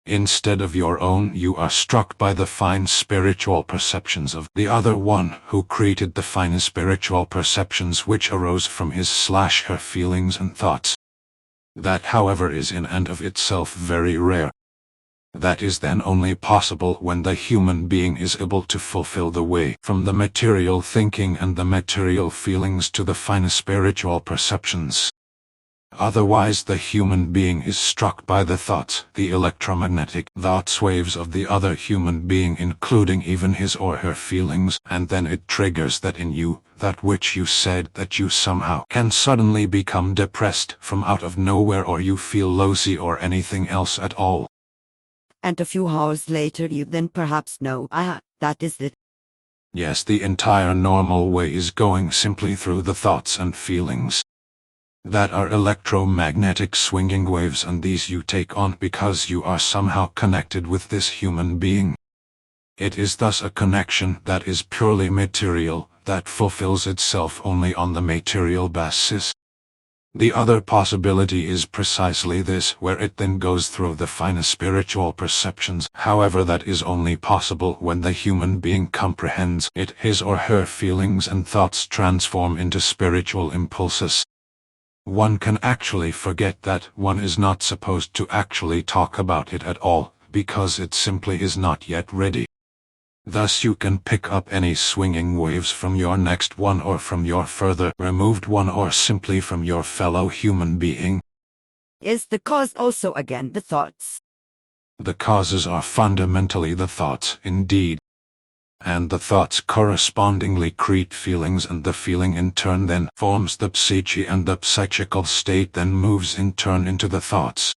Instead of your own, you are struck by the fine spiritual perceptions of the other one who created the fine spiritual perceptions which arose from his/her feelings and thoughts. That, however, is in and of itself very rare. That is then only possible when the human being is able to fulfill the way from the material thinking and the material feelings to the fine spiritual perceptions. Otherwise the human being is struck by the thoughts, the electromagnetic thoughts waves of the other human being, including even his or her feelings, and then it triggers that in you, that which you said that you somehow can suddenly become depressed from out of nowhere, or you feel lousy or anything else at all. And a few hours later you then perhaps know, that is it. Yes, the entire normal way is going simply through the thoughts and feelings. That are electromagnetic swinging waves, and these you take on because you are somehow connected with this human being. It is thus a connection that is purely material, that fulfills itself only on the material basis. The other possibility is precisely this, where it then goes through the finer spiritual perceptions. However, that is only possible when the human being comprehends it. His or her feelings and thoughts transform into spiritual impulses. One can actually forget that one is not supposed to actually talk about it at all, because it simply is not yet ready. Thus you can pick up any swinging waves from your next one, or from your further removed one, or simply from your fellow human being. Is the cause also again the thoughts? The causes are fundamentally the thoughts, indeed. And the thoughts correspondingly create feelings, and the feeling in turn then forms the psyche, and the psychical state then moves in turn into the thoughts.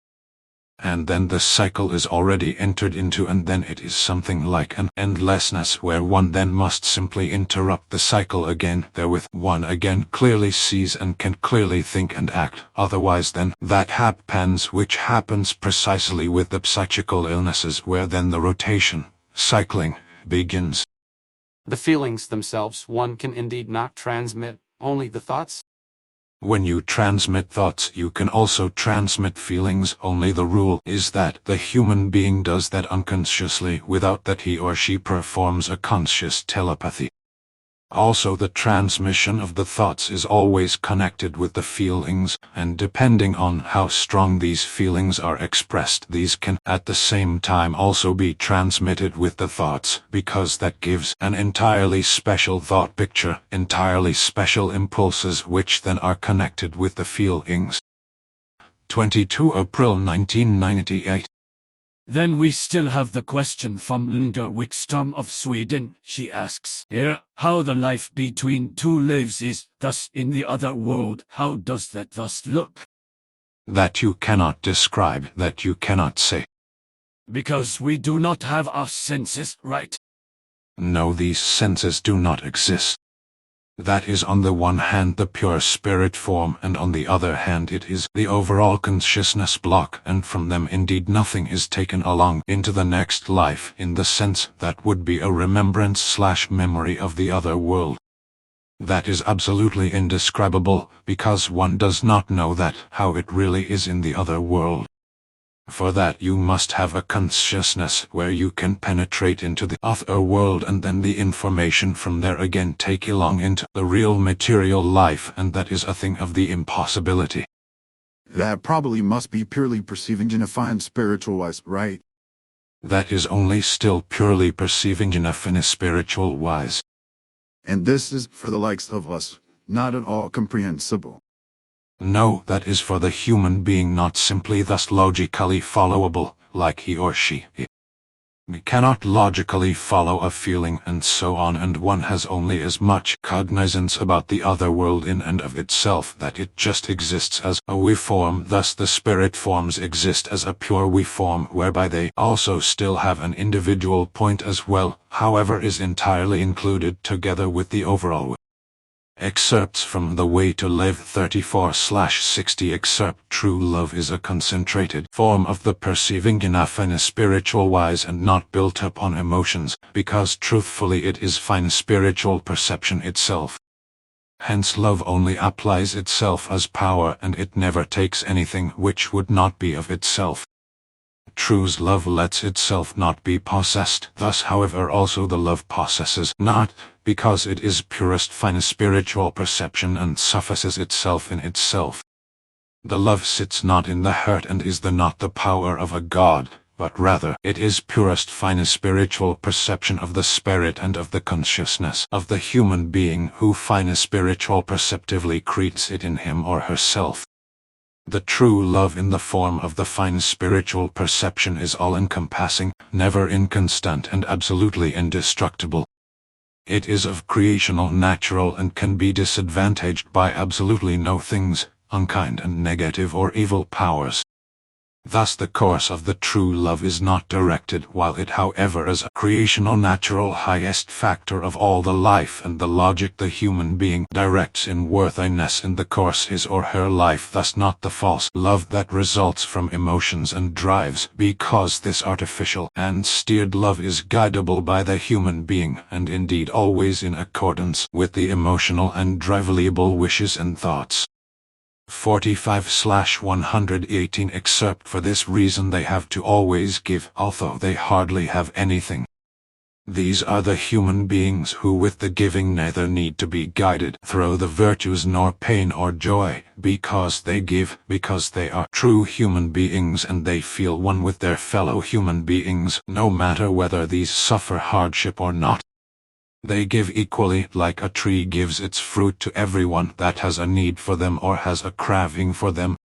and then the cycle is already entered into, and then it is something like an endlessness where one then must simply interrupt the cycle again. Therewith one again clearly sees and can clearly think and act. Otherwise then that happens which happens precisely with the psychical illnesses, where then the rotation, cycling, begins. The feelings themselves one can indeed not transmit, only the thoughts. When you transmit thoughts, you can also transmit feelings, only the rule is that the human being does that unconsciously, without that he or she performs a conscious telepathy. Also, the transmission of the thoughts is always connected with the feelings, and depending on how strong these feelings are expressed, these can at the same time also be transmitted with the thoughts, because that gives an entirely special thought picture, entirely special impulses which then are connected with the feelings. 22 April 1998. Then we still have the question from Linda Wickstam of Sweden. She asks here, how the life between two lives is, thus in the other world, how does that thus look? That you cannot describe, that you cannot say. Because we do not have our senses, right? No, these senses do not exist. That is on the one hand the pure spirit form, and on the other hand it is the overall consciousness block, and from them indeed nothing is taken along into the next life, in the sense that would be a remembrance/memory of the other world. That is absolutely indescribable, because one does not know that, how it really is in the other world. For that you must have a consciousness where you can penetrate into the other world, and then the information from there again take along into the real material life, and that is a thing of the impossibility. That probably must be purely perceiving enough and spiritual-wise, right? That is only still purely perceiving enough and spiritual-wise. And this is for the likes of us, not at all comprehensible. No, that is for the human being, not simply thus logically followable, like he or she. We cannot logically follow a feeling and so on, and one has only as much cognizance about the other world in and of itself that it just exists as a we form. Thus the spirit forms exist as a pure we form, whereby they also still have an individual point as well, however is entirely included together with the overall. Excerpts from The Way to Live 34/60. Excerpt True love is a concentrated form of the perceiving enough and spiritual wise, and not built up on emotions, because truthfully it is fine spiritual perception itself. Hence love only applies itself as power, and it never takes anything which would not be of itself. True's love lets itself not be possessed, thus however also the love possesses not, because it is purest fine spiritual perception and suffices itself in itself. The love sits not in the heart and is not the power of a god, but rather it is purest fine spiritual perception of the spirit and of the consciousness of the human being, who fine spiritual perceptively creates it in him or herself. The true love in the form of the fine spiritual perception is all-encompassing, never inconstant, and absolutely indestructible. It is of creational natural and can be disadvantaged by absolutely no things, unkind and negative or evil powers. Thus the course of the true love is not directed, while it however is a creational natural highest factor of all the life and the logic the human being directs in worthiness in the course his or her life, thus not the false love that results from emotions and drives, because this artificial and steered love is guidable by the human being, and indeed always in accordance with the emotional and drivable wishes and thoughts. 45/118. Except for this reason they have to always give, although they hardly have anything. These are the human beings who with the giving neither need to be guided through the virtues nor pain or joy, because they give, because they are true human beings, and they feel one with their fellow human beings, no matter whether these suffer hardship or not. They give equally, like a tree gives its fruit to everyone that has a need for them or has a craving for them.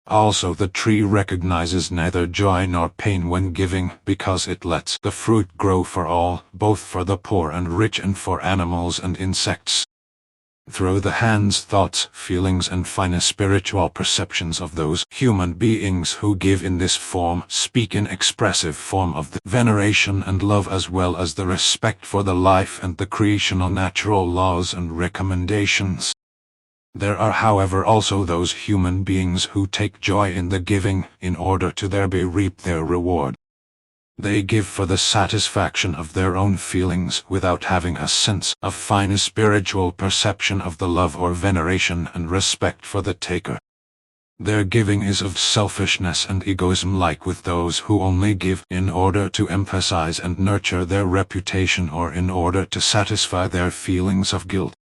Also the tree recognizes neither joy nor pain when giving, because it lets the fruit grow for all, both for the poor and rich and for animals and insects. through the hands, thoughts, feelings, and finer spiritual perceptions of those human beings who give in this form, speak in expressive form of the veneration and love as well as the respect for the life and the creational natural laws and recommendations. There are however also those human beings who take joy in the giving, in order to thereby reap their reward. They give for the satisfaction of their own feelings without having a sense of finer spiritual perception of the love or veneration and respect for the taker. Their giving is of selfishness and egoism, like with those who only give in order to emphasize and nurture their reputation or in order to satisfy their feelings of guilt.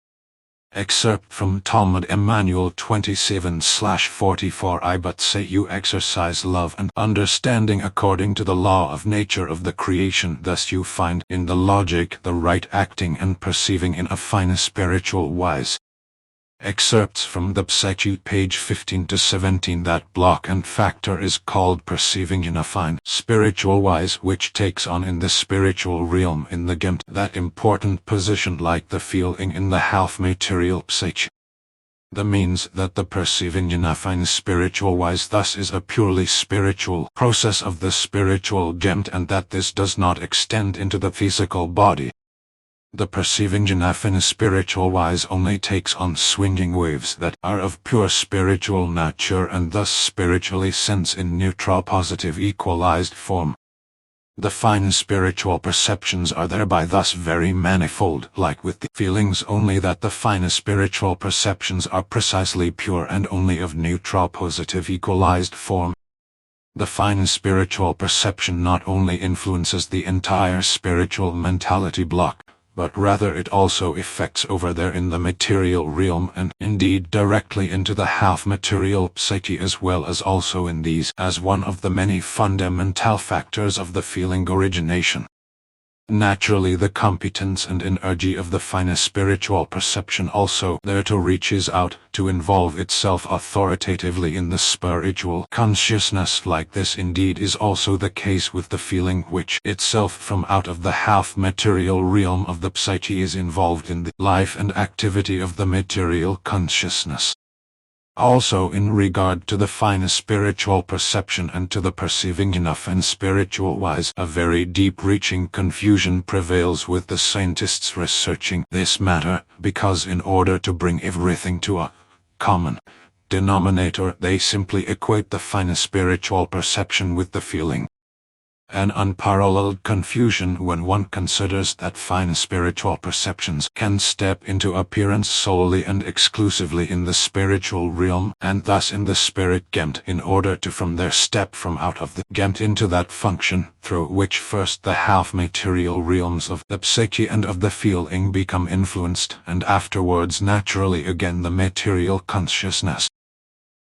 Excerpt from Talmud Emmanuel 27/44 I but say you exercise love and understanding according to the law of nature of the creation, thus you find in the logic the right acting and perceiving in a finer spiritual wise. Excerpts from the Psyche, page 15-17 That block and factor is called perceiving in a fine spiritual wise, which takes on in the spiritual realm in the Gemt that important position like the feeling in the half-material Psyche. The means that the perceiving in a fine spiritual wise thus is a purely spiritual process of the spiritual Gemt, and that this does not extend into the physical body. The perceiving in a fine spiritual wise only takes on swinging waves that are of pure spiritual nature and thus spiritually sense in neutral positive equalized form. The fine spiritual perceptions are thereby thus very manifold, like with the feelings, only that the fine spiritual perceptions are precisely pure and only of neutral positive equalized form. The fine spiritual perception not only influences the entire spiritual mentality block, but rather it also effects over there in the material realm and indeed directly into the half-material psyche, as well as also in these as one of the many fundamental factors of the feeling origination. Naturally, the competence and energy of the finer spiritual perception also thereto reaches out to involve itself authoritatively in the spiritual consciousness. Like this indeed is also the case with the feeling, which itself from out of the half-material realm of the psyche is involved in the life and activity of the material consciousness. Also in regard to the finer spiritual perception and to the perceiving enough and spiritual wise, a very deep-reaching confusion prevails with the scientists researching this matter, because in order to bring everything to a common denominator, they simply equate the finer spiritual perception with the feeling. An unparalleled confusion when one considers that fine spiritual perceptions can step into appearance solely and exclusively in the spiritual realm, and thus in the spirit Gemt, in order to from there step from out of the Gemt into that function, through which first the half-material realms of the psyche and of the feeling become influenced, and afterwards naturally again the material consciousness.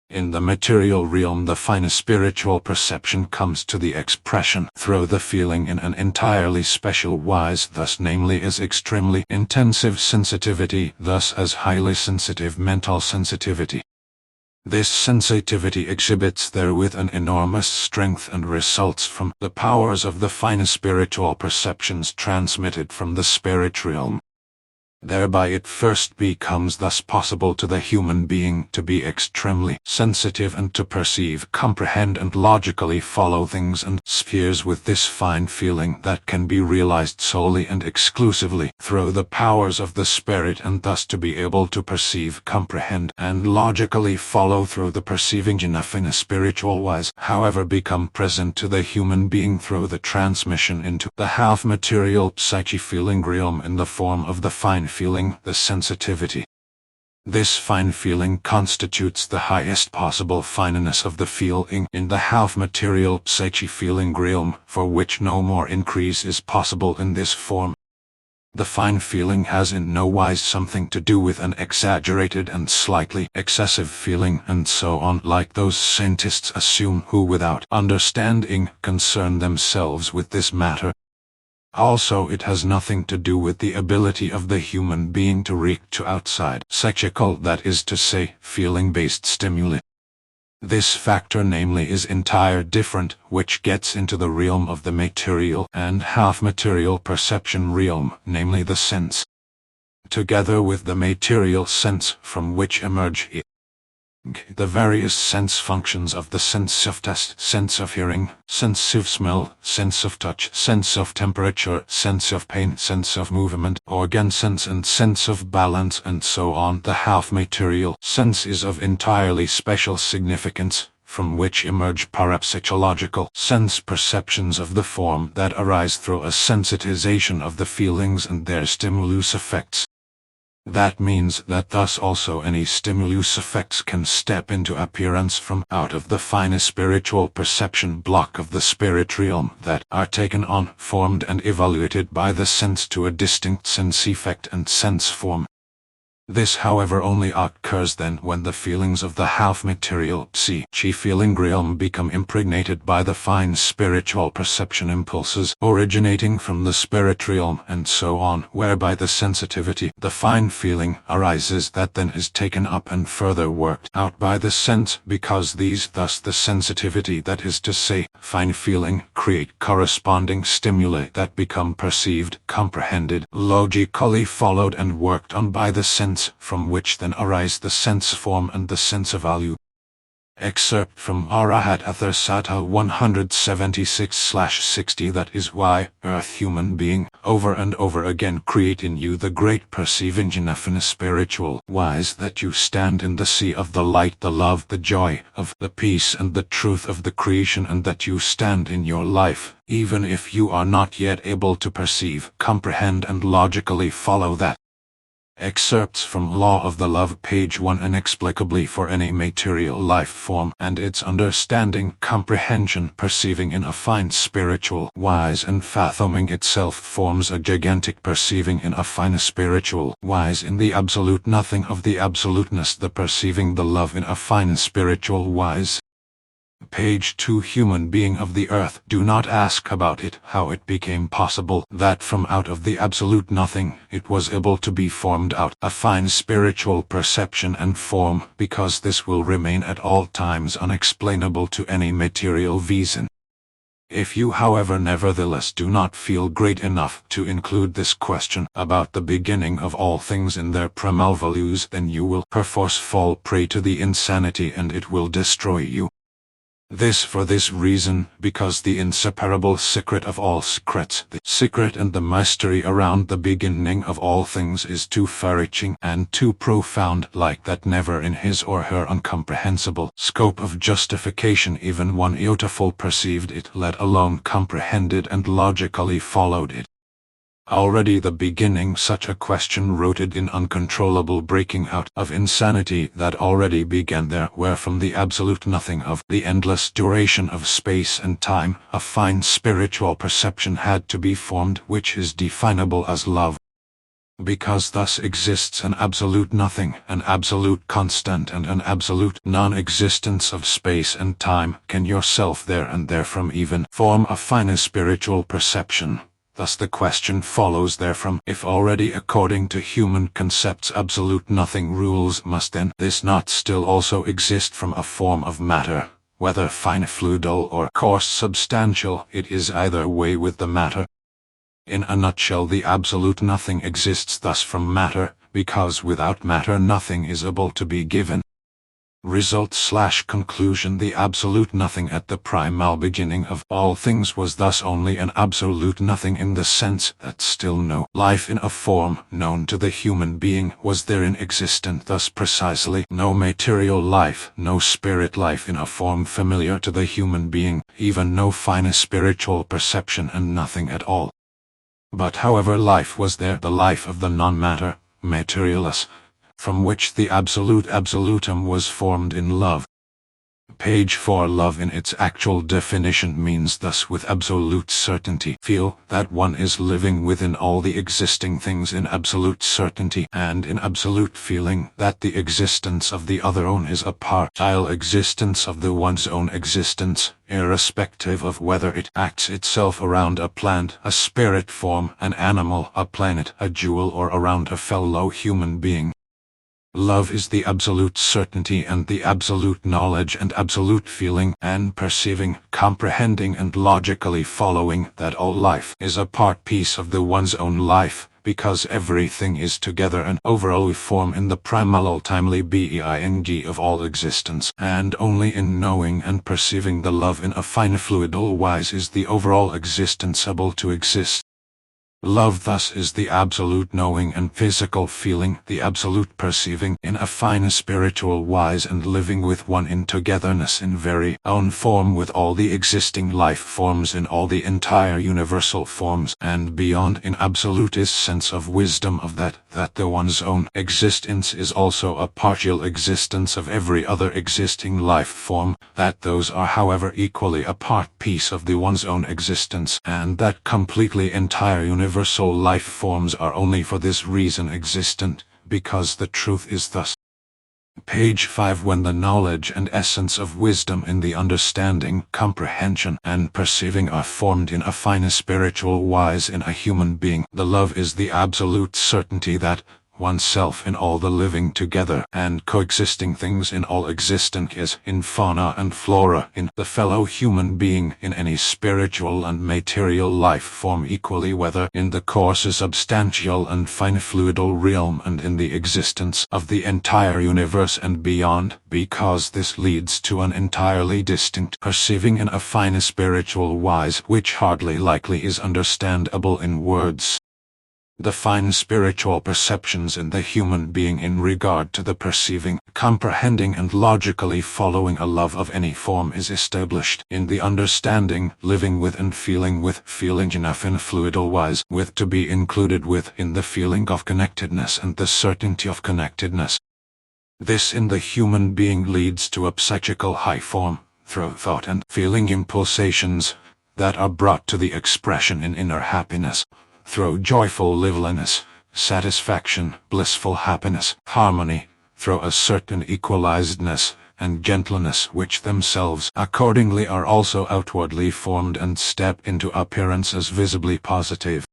In the material realm, the finer spiritual perception comes to the expression through the feeling in an entirely special wise, thus namely as extremely intensive sensitivity, thus as highly sensitive mental sensitivity. This sensitivity exhibits therewith an enormous strength and results from the powers of the finer spiritual perceptions transmitted from the spirit realm. Thereby it first becomes thus possible to the human being to be extremely sensitive and to perceive, comprehend and logically follow things and spheres with this fine feeling that can be realized solely and exclusively through the powers of the spirit, and thus to be able to perceive, comprehend and logically follow through the perceiving enough in a spiritual wise, however become present to the human being through the transmission into the half-material psyche feeling realm in the form of the fine feeling, the sensitivity. This fine feeling constitutes the highest possible fineness of the feeling in the half-material psyche feeling realm, for which no more increase is possible in this form. The fine feeling has in no wise something to do with an exaggerated and slightly excessive feeling and so on, like those scientists assume who without understanding concern themselves with this matter. Also, it has nothing to do with the ability of the human being to react to outside psychical, that is to say, feeling-based stimuli. This factor namely is entire different, which gets into the realm of the material and half-material perception realm, namely the sense. together with the material sense from which emerge the various sense functions of the sense of taste, sense of hearing, sense of smell, sense of touch, sense of temperature, sense of pain, sense of movement, organ sense and sense of balance, and so on. The half-material sense is of entirely special significance, from which emerge parapsychological sense perceptions of the form that arise through a sensitization of the feelings and their stimulus effects. That means that thus also any stimulus effects can step into appearance from out of the finer spiritual perception block of the spirit realm that are taken on, formed and evaluated by the sense to a distinct sense effect and sense form. This, however, only occurs then when the feelings of the half-material chi feeling realm become impregnated by the fine spiritual perception impulses originating from the spirit realm, and so on, whereby the sensitivity, the fine feeling, arises that then is taken up and further worked out by the sense, because these, thus the sensitivity, that is to say, fine feeling, create corresponding stimuli that become perceived, comprehended, logically followed and worked on by the sense, from which then arise the sense form and the sense of value. Excerpt from Arahat Atharsata 176/60. That is why, Earth human being, over and over again create in you the great perceiving Janafana spiritual wise that you stand in the sea of the light, the love, the joy of the peace and the truth of the creation, and that you stand in your life, even if you are not yet able to perceive, comprehend and logically follow that. Excerpts from Law of the Love, page 1. Inexplicably for any material life form and its understanding, comprehension, perceiving in a fine spiritual wise and fathoming itself forms a gigantic perceiving in a fine spiritual wise in the absolute nothing of the absoluteness, the perceiving the love in a fine spiritual wise. Page 2. Human being of the earth, do not ask about it, how it became possible that from out of the absolute nothing it was able to be formed out a fine spiritual perception and form, because this will remain at all times unexplainable to any material reason. If you, however, nevertheless do not feel great enough to include this question about the beginning of all things in their primal values, then you will perforce fall prey to the insanity and it will destroy you. This for this reason, because the inseparable secret of all secrets, the secret and the mystery around the beginning of all things is too far-reaching and too profound, like that never in his or her incomprehensible scope of justification even one iotaful perceived it, let alone comprehended and logically followed it. Already the beginning such a question rooted in uncontrollable breaking out of insanity that already began there, where from the absolute nothing of the endless duration of space and time, a fine spiritual perception had to be formed which is definable as love. Because thus exists an absolute nothing, an absolute constant and an absolute non-existence of space and time, can yourself there and therefrom even form a finer spiritual perception. Thus the question follows therefrom, if already according to human concepts absolute nothing rules, must then this not still also exist from a form of matter, whether fine fluidal or coarse substantial? It is either way with the matter. In a nutshell, the absolute nothing exists thus from matter, because without matter nothing is able to be given. Result/conclusion: the absolute nothing at the primal beginning of all things was thus only an absolute nothing in the sense that still no life in a form known to the human being was therein existent, thus precisely no material life, no spirit life in a form familiar to the human being, even no finer spiritual perception, and nothing at all. But however life was there, the life of the non-matter, materialist, from which the absolute absolutum was formed in love. Page 4. Love in its actual definition means thus with absolute certainty feel that one is living within all the existing things in absolute certainty, and in absolute feeling that the existence of the other own is a partile existence of the one's own existence, irrespective of whether it acts itself around a plant, a spirit form, an animal, a planet, a jewel, or around a fellow human being. Love is the absolute certainty and the absolute knowledge and absolute feeling and perceiving, comprehending and logically following that all life is a part piece of the one's own life, because everything is together and overall form in the primal ultimely being of all existence, and only in knowing and perceiving the love in a fine fluidal wise is the overall existence able to exist. Love thus is the absolute knowing and physical feeling, the absolute perceiving in a fine spiritual wise and living with one in togetherness in very own form with all the existing life forms in all the entire universal forms and beyond in absolutist sense of wisdom of that the one's own existence is also a partial existence of every other existing life form, that those are however equally a part piece of the one's own existence, and that completely entire universal life forms are only for this reason existent, because the truth is thus. Page 5. When the knowledge and essence of wisdom in the understanding, comprehension, and perceiving are formed in a fine spiritual wise in a human being, the love is the absolute certainty that oneself in all the living together and coexisting things in all existent is in fauna and flora in the fellow human being in any spiritual and material life form equally, whether in the coarser substantial and fine fluidal realm and in the existence of the entire universe and beyond, because this leads to an entirely distinct perceiving in a fine spiritual wise which hardly likely is understandable in words. The fine spiritual perceptions in the human being in regard to the perceiving, comprehending and logically following a love of any form is established in the understanding, living with and feeling enough in fluidal wise with to be included with in the feeling of connectedness and the certainty of connectedness. This in the human being leads to a psychical high form, through thought and feeling impulsations, that are brought to the expression in inner happiness, through joyful liveliness, satisfaction, blissful happiness, harmony, through a certain equalizedness and gentleness which themselves accordingly are also outwardly formed and step into appearance as visibly positive.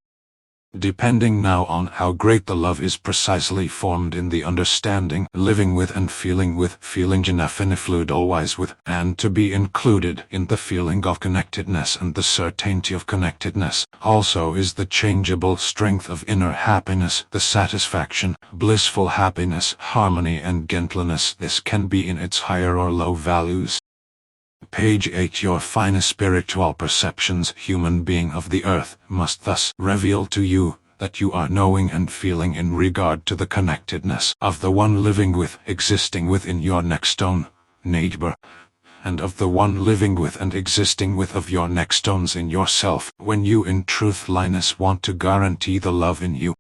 Depending now on how great the love is precisely formed in the understanding, living with and feeling enough in a fluidal wise with, and to be included in the feeling of connectedness and the certainty of connectedness, also is the changeable strength of inner happiness, the satisfaction, blissful happiness, harmony and gentleness. This can be in its higher or low values. Page 8. Your fine spiritual perceptions, human being of the earth, must thus reveal to you that you are knowing and feeling in regard to the connectedness of the one living with, existing within your next own neighbor, and of the one living with and existing with of your next owns in yourself, when you in truthliness want to guarantee the love in you.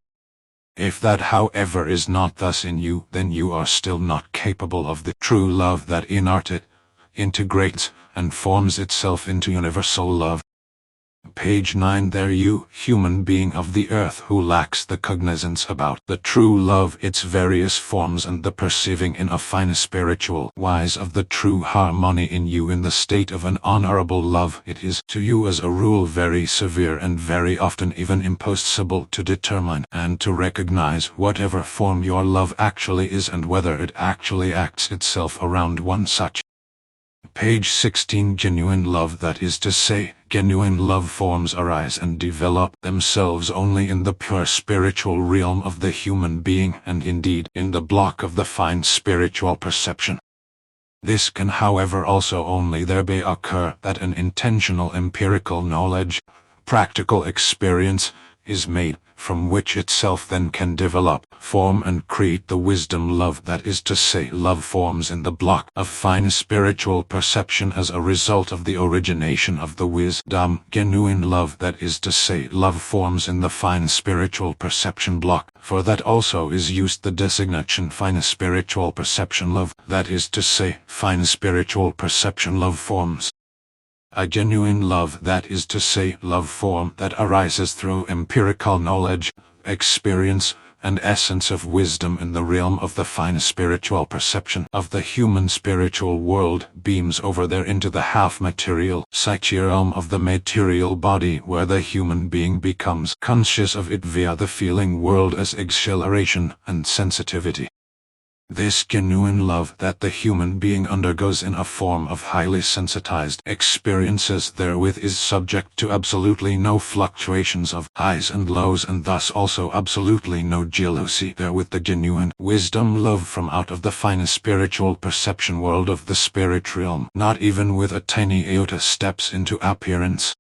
If that however is not thus in you, then you are still not capable of the true love that integrates and forms itself into universal love. Page 9. There you, human being of the earth who lacks the cognizance about the true love, its various forms and the perceiving in a fine spiritual wise of the true harmony in you in the state of an honorable love, it is to you as a rule very severe and very often even impossible to determine and to recognize whatever form your love actually is and whether it actually acts itself around one such. Page 16. Genuine love, that is to say, genuine love forms arise and develop themselves only in the pure spiritual realm of the human being and indeed in the block of the fine spiritual perception. This can however also only thereby occur that an intentional empirical knowledge, practical experience, is made, from which itself then can develop, form and create the wisdom love, that is to say, love forms in the block of fine spiritual perception as a result of the origination of the wisdom genuine love, that is to say, love forms in the fine spiritual perception block, for that also is used the designation fine spiritual perception love, that is to say, fine spiritual perception love forms. A genuine love, that is to say, love form that arises through empirical knowledge, experience, and essence of wisdom in the realm of the fine spiritual perception of the human spiritual world, beams over there into the half-material psyche realm of the material body, where the human being becomes conscious of it via the feeling world as exhilaration and sensitivity. This genuine love that the human being undergoes in a form of highly sensitized experiences therewith is subject to absolutely no fluctuations of highs and lows, and thus also absolutely no jealousy therewith. The genuine wisdom love from out of the finest spiritual perception world of the spirit realm, not even with a tiny iota, steps into appearance.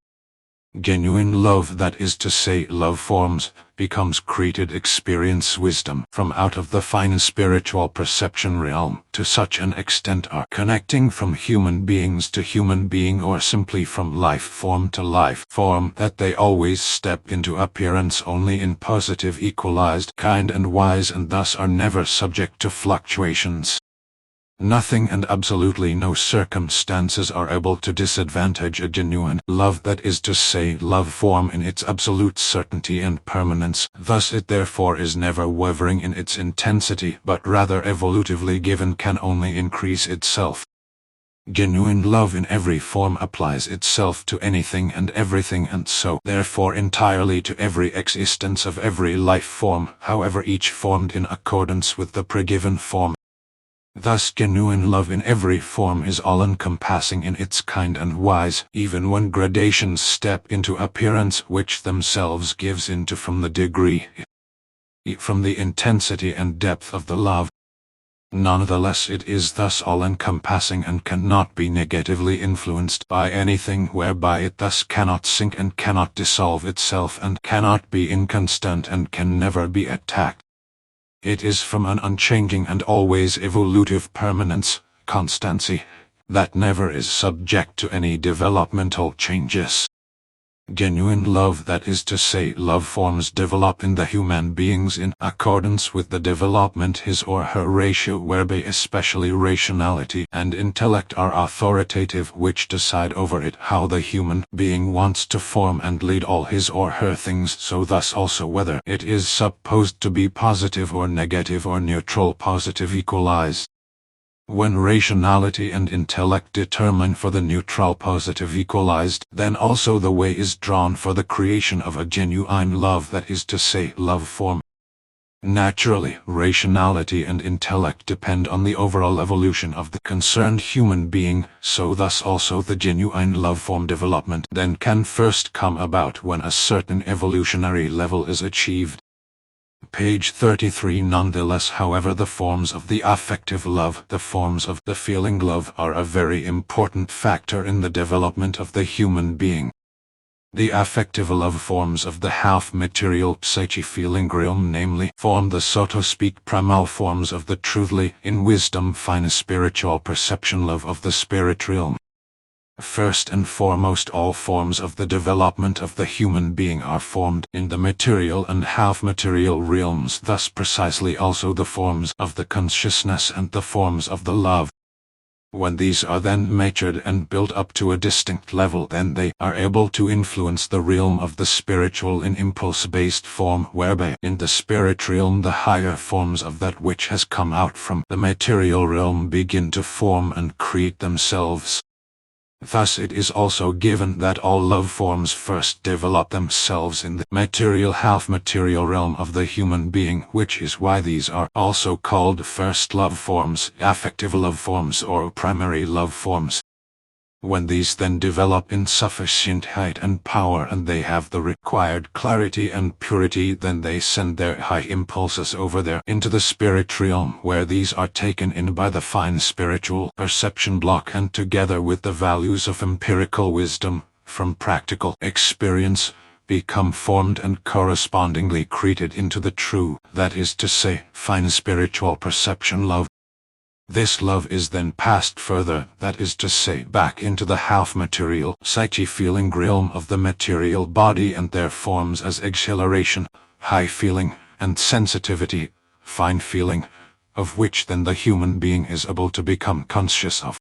Genuine love, that is to say love forms, becomes created experience wisdom from out of the fine spiritual perception realm, to such an extent are connecting from human beings to human being, or simply from life form to life form, that they always step into appearance only in positive, equalized, kind and wise, and thus are never subject to fluctuations. Nothing and absolutely no circumstances are able to disadvantage a genuine love, that is to say love form, in its absolute certainty and permanence. Thus it therefore is never wavering in its intensity, but rather evolutively given, can only increase itself. Genuine love in every form applies itself to anything and everything, and so therefore entirely to every existence of every life form, however each formed in accordance with the pre-given form. Thus genuine love in every form is all-encompassing in its kind and wise, even when gradations step into appearance, which themselves gives into from the degree, from the intensity and depth of the love. Nonetheless it is thus all-encompassing and cannot be negatively influenced by anything, whereby it thus cannot sink and cannot dissolve itself, and cannot be inconstant and can never be attacked. It is from an unchanging and always evolutive permanence, constancy, that never is subject to any developmental changes. Genuine love, that is to say love forms, develop in the human beings in accordance with the development his or her ratio, whereby especially rationality and intellect are authoritative, which decide over it how the human being wants to form and lead all his or her things, so thus also whether it is supposed to be positive or negative or neutral, positive, equalized. When rationality and intellect determine for the neutral, positive, equalized, then also the way is drawn for the creation of a genuine love, that is to say love form. Naturally, rationality and intellect depend on the overall evolution of the concerned human being, so thus also the genuine love form development then can first come about when a certain evolutionary level is achieved. Page 33. Nonetheless, however, the forms of the affective love, the forms of the feeling love, are a very important factor in the development of the human being. The affective love forms of the half-material psyche feeling realm, namely, form the, so to speak, primal forms of the truly, in wisdom, fine spiritual perception love of the spirit realm. First and foremost, all forms of the development of the human being are formed in the material and half-material realms, thus precisely also the forms of the consciousness and the forms of the love. When these are then matured and built up to a distinct level, then they are able to influence the realm of the spiritual in impulse-based form, whereby in the spirit realm the higher forms of that which has come out from the material realm begin to form and create themselves. Thus it is also given that all love forms first develop themselves in the material half-material realm of the human being, which is why these are also called first love forms, affective love forms, or primary love forms. When these then develop in sufficient height and power, and they have the required clarity and purity, then they send their high impulses over there into the spirit realm, where these are taken in by the fine spiritual perception block, and together with the values of empirical wisdom, from practical experience, become formed and correspondingly created into the true, that is to say, fine spiritual perception love. This love is then passed further, that is to say, back into the half-material psyche feeling realm of the material body, and there forms as exhilaration, high feeling, and sensitivity, fine feeling, of which then the human being is able to become conscious of.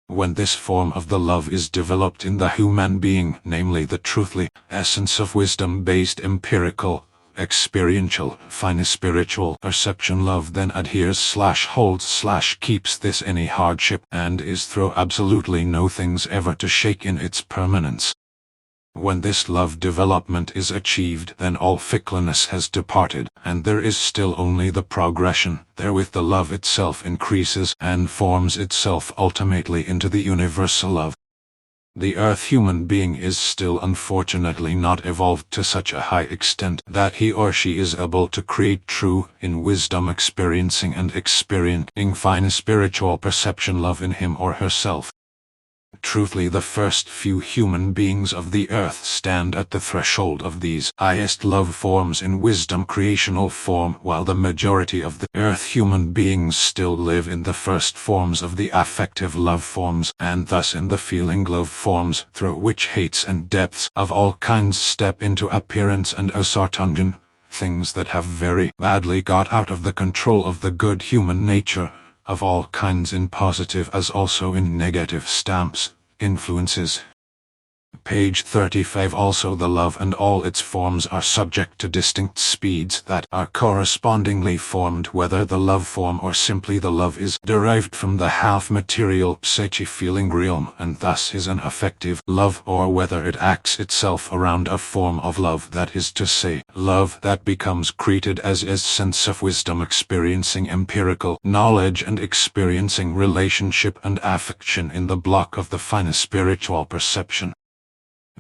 When this form of the love is developed in the human being, namely the truthly essence of wisdom-based empirical, experiential, fine spiritual perception love, then adheres / holds / keeps this any hardship, and is through absolutely no things ever to shake in its permanence. When this love development is achieved, then all fickleness has departed, and there is still only the progression. Therewith the love itself increases and forms itself ultimately into the universal love. The Earth human being is still unfortunately not evolved to such a high extent that he or she is able to create true, in wisdom experiencing and experiencing fine spiritual perception love in him or herself. Truthfully, the first few human beings of the earth stand at the threshold of these highest love forms in wisdom creational form, while the majority of the earth human beings still live in the first forms of the affective love forms, and thus in the feeling love forms, through which hates and depths of all kinds step into appearance and ascertain, things that have very badly got out of the control of the good human nature, of all kinds in positive as also in negative stamps, influences. Page 35. Also the love and all its forms are subject to distinct speeds that are correspondingly formed, whether the love form or simply the love is derived from the half-material psyche feeling realm and thus is an affective love, or whether it acts itself around a form of love, that is to say, love that becomes created as is sense of wisdom experiencing empirical knowledge and experiencing relationship and affection in the block of the finest spiritual perception.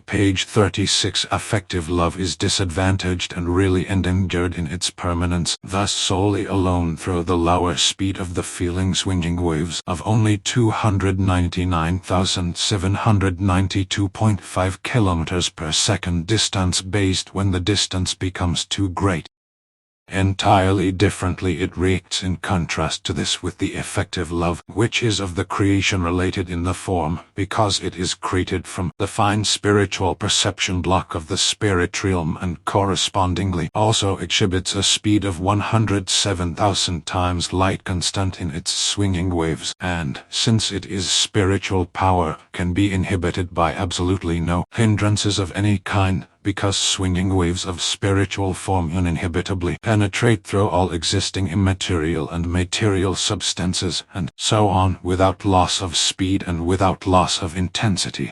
Page 36. Affective love is disadvantaged and really endangered in its permanence, thus solely alone through the lower speed of the feeling swinging waves of only 299,792.5 kilometers per second distance based when the distance becomes too great. Entirely differently it reacts in contrast to this with the effective love, which is of the creation related in the form, because it is created from the fine spiritual perception block of the spirit realm and correspondingly also exhibits a speed of 107,000 times light constant in its swinging waves, and, since it is spiritual power, can be inhibited by absolutely no hindrances of any kind, because swinging waves of spiritual form uninhibitably penetrate through all existing immaterial and material substances, and so on, without loss of speed and without loss of intensity.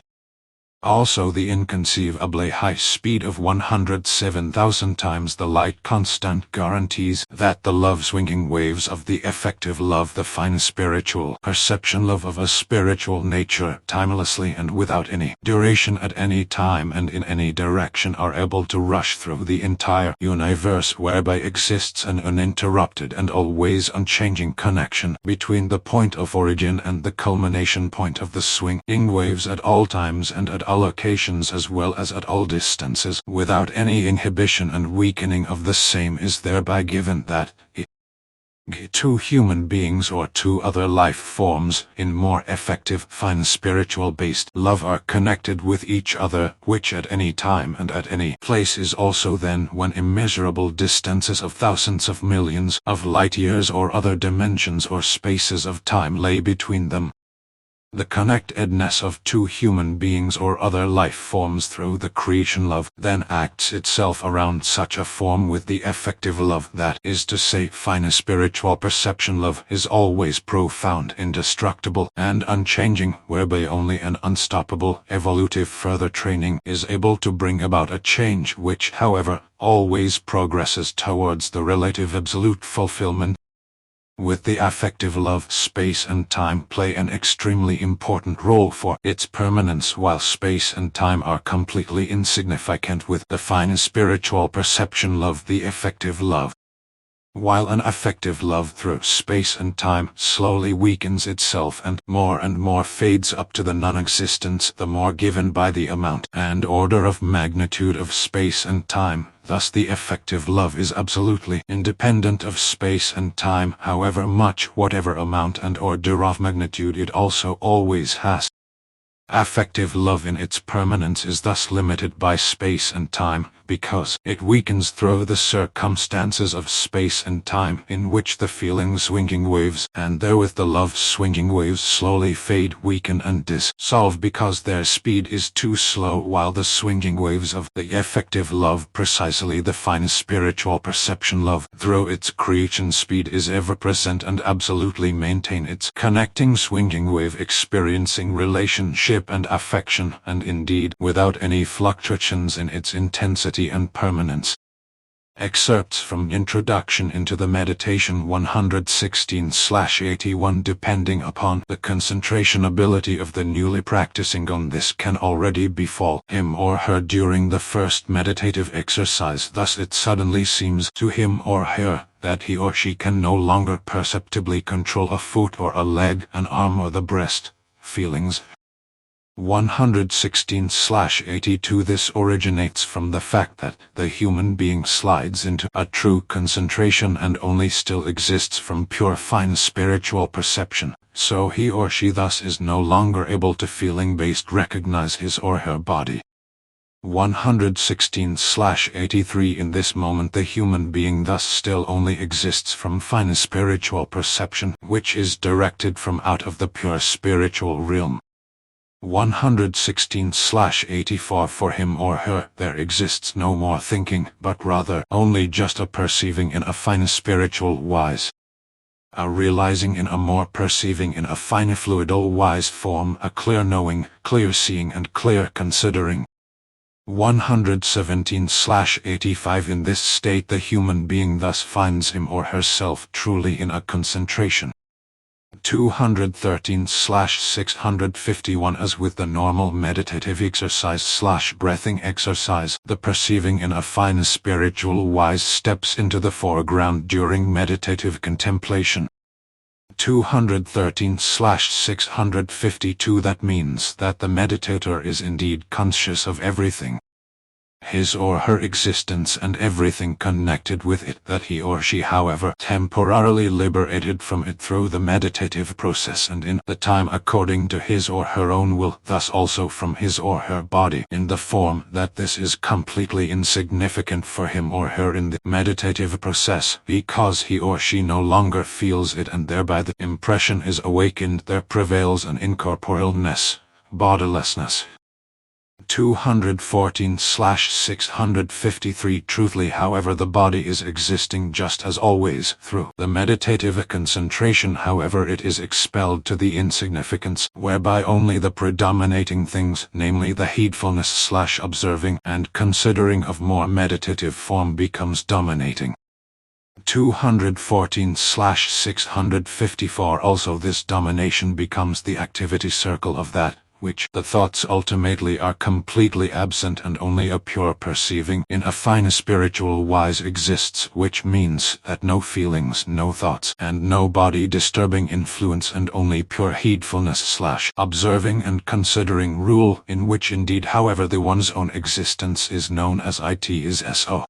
Also the inconceivably high speed of 107,000 times the light constant guarantees that the love-swinging waves of the effective love, the fine spiritual perception love of a spiritual nature, timelessly and without any duration at any time and in any direction, are able to rush through the entire universe, whereby exists an uninterrupted and always unchanging connection between the point of origin and the culmination point of the swinging waves at all times and at all locations as well as at all distances, without any inhibition, and weakening of the same is thereby given that two human beings or two other life forms in more effective fine spiritual based love are connected with each other, which at any time and at any place is also then when immeasurable distances of thousands of millions of light years or other dimensions or spaces of time lay between them. The connectedness of two human beings or other life forms through the creation love then acts itself around such a form with the effective love, that is to say, fine spiritual perception love is always profound, indestructible, and unchanging, whereby only an unstoppable, evolutive further training is able to bring about a change which, however, always progresses towards the relative absolute fulfillment. With the affective love, space and time play an extremely important role for its permanence, while space and time are completely insignificant with the fine spiritual perception love, the effective love. While an affective love through space and time slowly weakens itself and more fades up to the non-existence, the more given by the amount and order of magnitude of space and time. Thus the effective love is absolutely independent of space and time, however much, whatever amount and order of magnitude it also always has. Affective love in its permanence is thus limited by space and time, because it weakens through the circumstances of space and time in which the feeling swinging waves and therewith the love swinging waves slowly fade, weaken and dissolve because their speed is too slow, while the swinging waves of the effective love, precisely the finest spiritual perception love, through its creation speed is ever present and absolutely maintain its connecting swinging wave experiencing relationship and affection, and indeed without any fluctuations in its intensity and permanence. Excerpts from Introduction into the Meditation 116/81. Depending upon the concentration ability of the newly practicing on this can already befall him or her during the first meditative exercise. Thus it suddenly seems to him or her that he or she can no longer perceptibly control a foot or a leg, an arm or the breast. Feelings 116/82. This originates from the fact that the human being slides into a true concentration and only still exists from pure fine spiritual perception, so he or she thus is no longer able to feeling-based recognize his or her body. 116/83. In this moment the human being thus still only exists from fine spiritual perception, which is directed from out of the pure spiritual realm. 116/84. For him or her there exists no more thinking, but rather only just a perceiving in a fine spiritual wise, a realizing in a more perceiving in a fine fluidal wise form, a clear knowing, clear seeing and clear considering. 117/85. In this state the human being thus finds him or herself truly in a concentration. 213/651. As with the normal meditative exercise/breathing exercise, the perceiving in a fine spiritual wise steps into the foreground during meditative contemplation. 213/652. That means that the meditator is indeed conscious of everything, his or her existence and everything connected with it, that he or she however temporarily liberated from it through the meditative process and in the time according to his or her own will, thus also from his or her body, in the form that this is completely insignificant for him or her in the meditative process, because he or she no longer feels it and thereby the impression is awakened. There prevails an incorporealness, bodilessness. 214/653. Truthfully however the body is existing just as always. Through the meditative concentration however it is expelled to the insignificance, whereby only the predominating things, namely the heedfulness/observing and considering of more meditative form, becomes dominating. 214/654. Also this domination becomes the activity circle of that which the thoughts ultimately are completely absent, and only a pure perceiving in a fine spiritual wise exists, which means that no feelings, no thoughts, and no body disturbing influence, and only pure heedfulness/observing and considering rule, in which indeed however the one's own existence is known as it is so.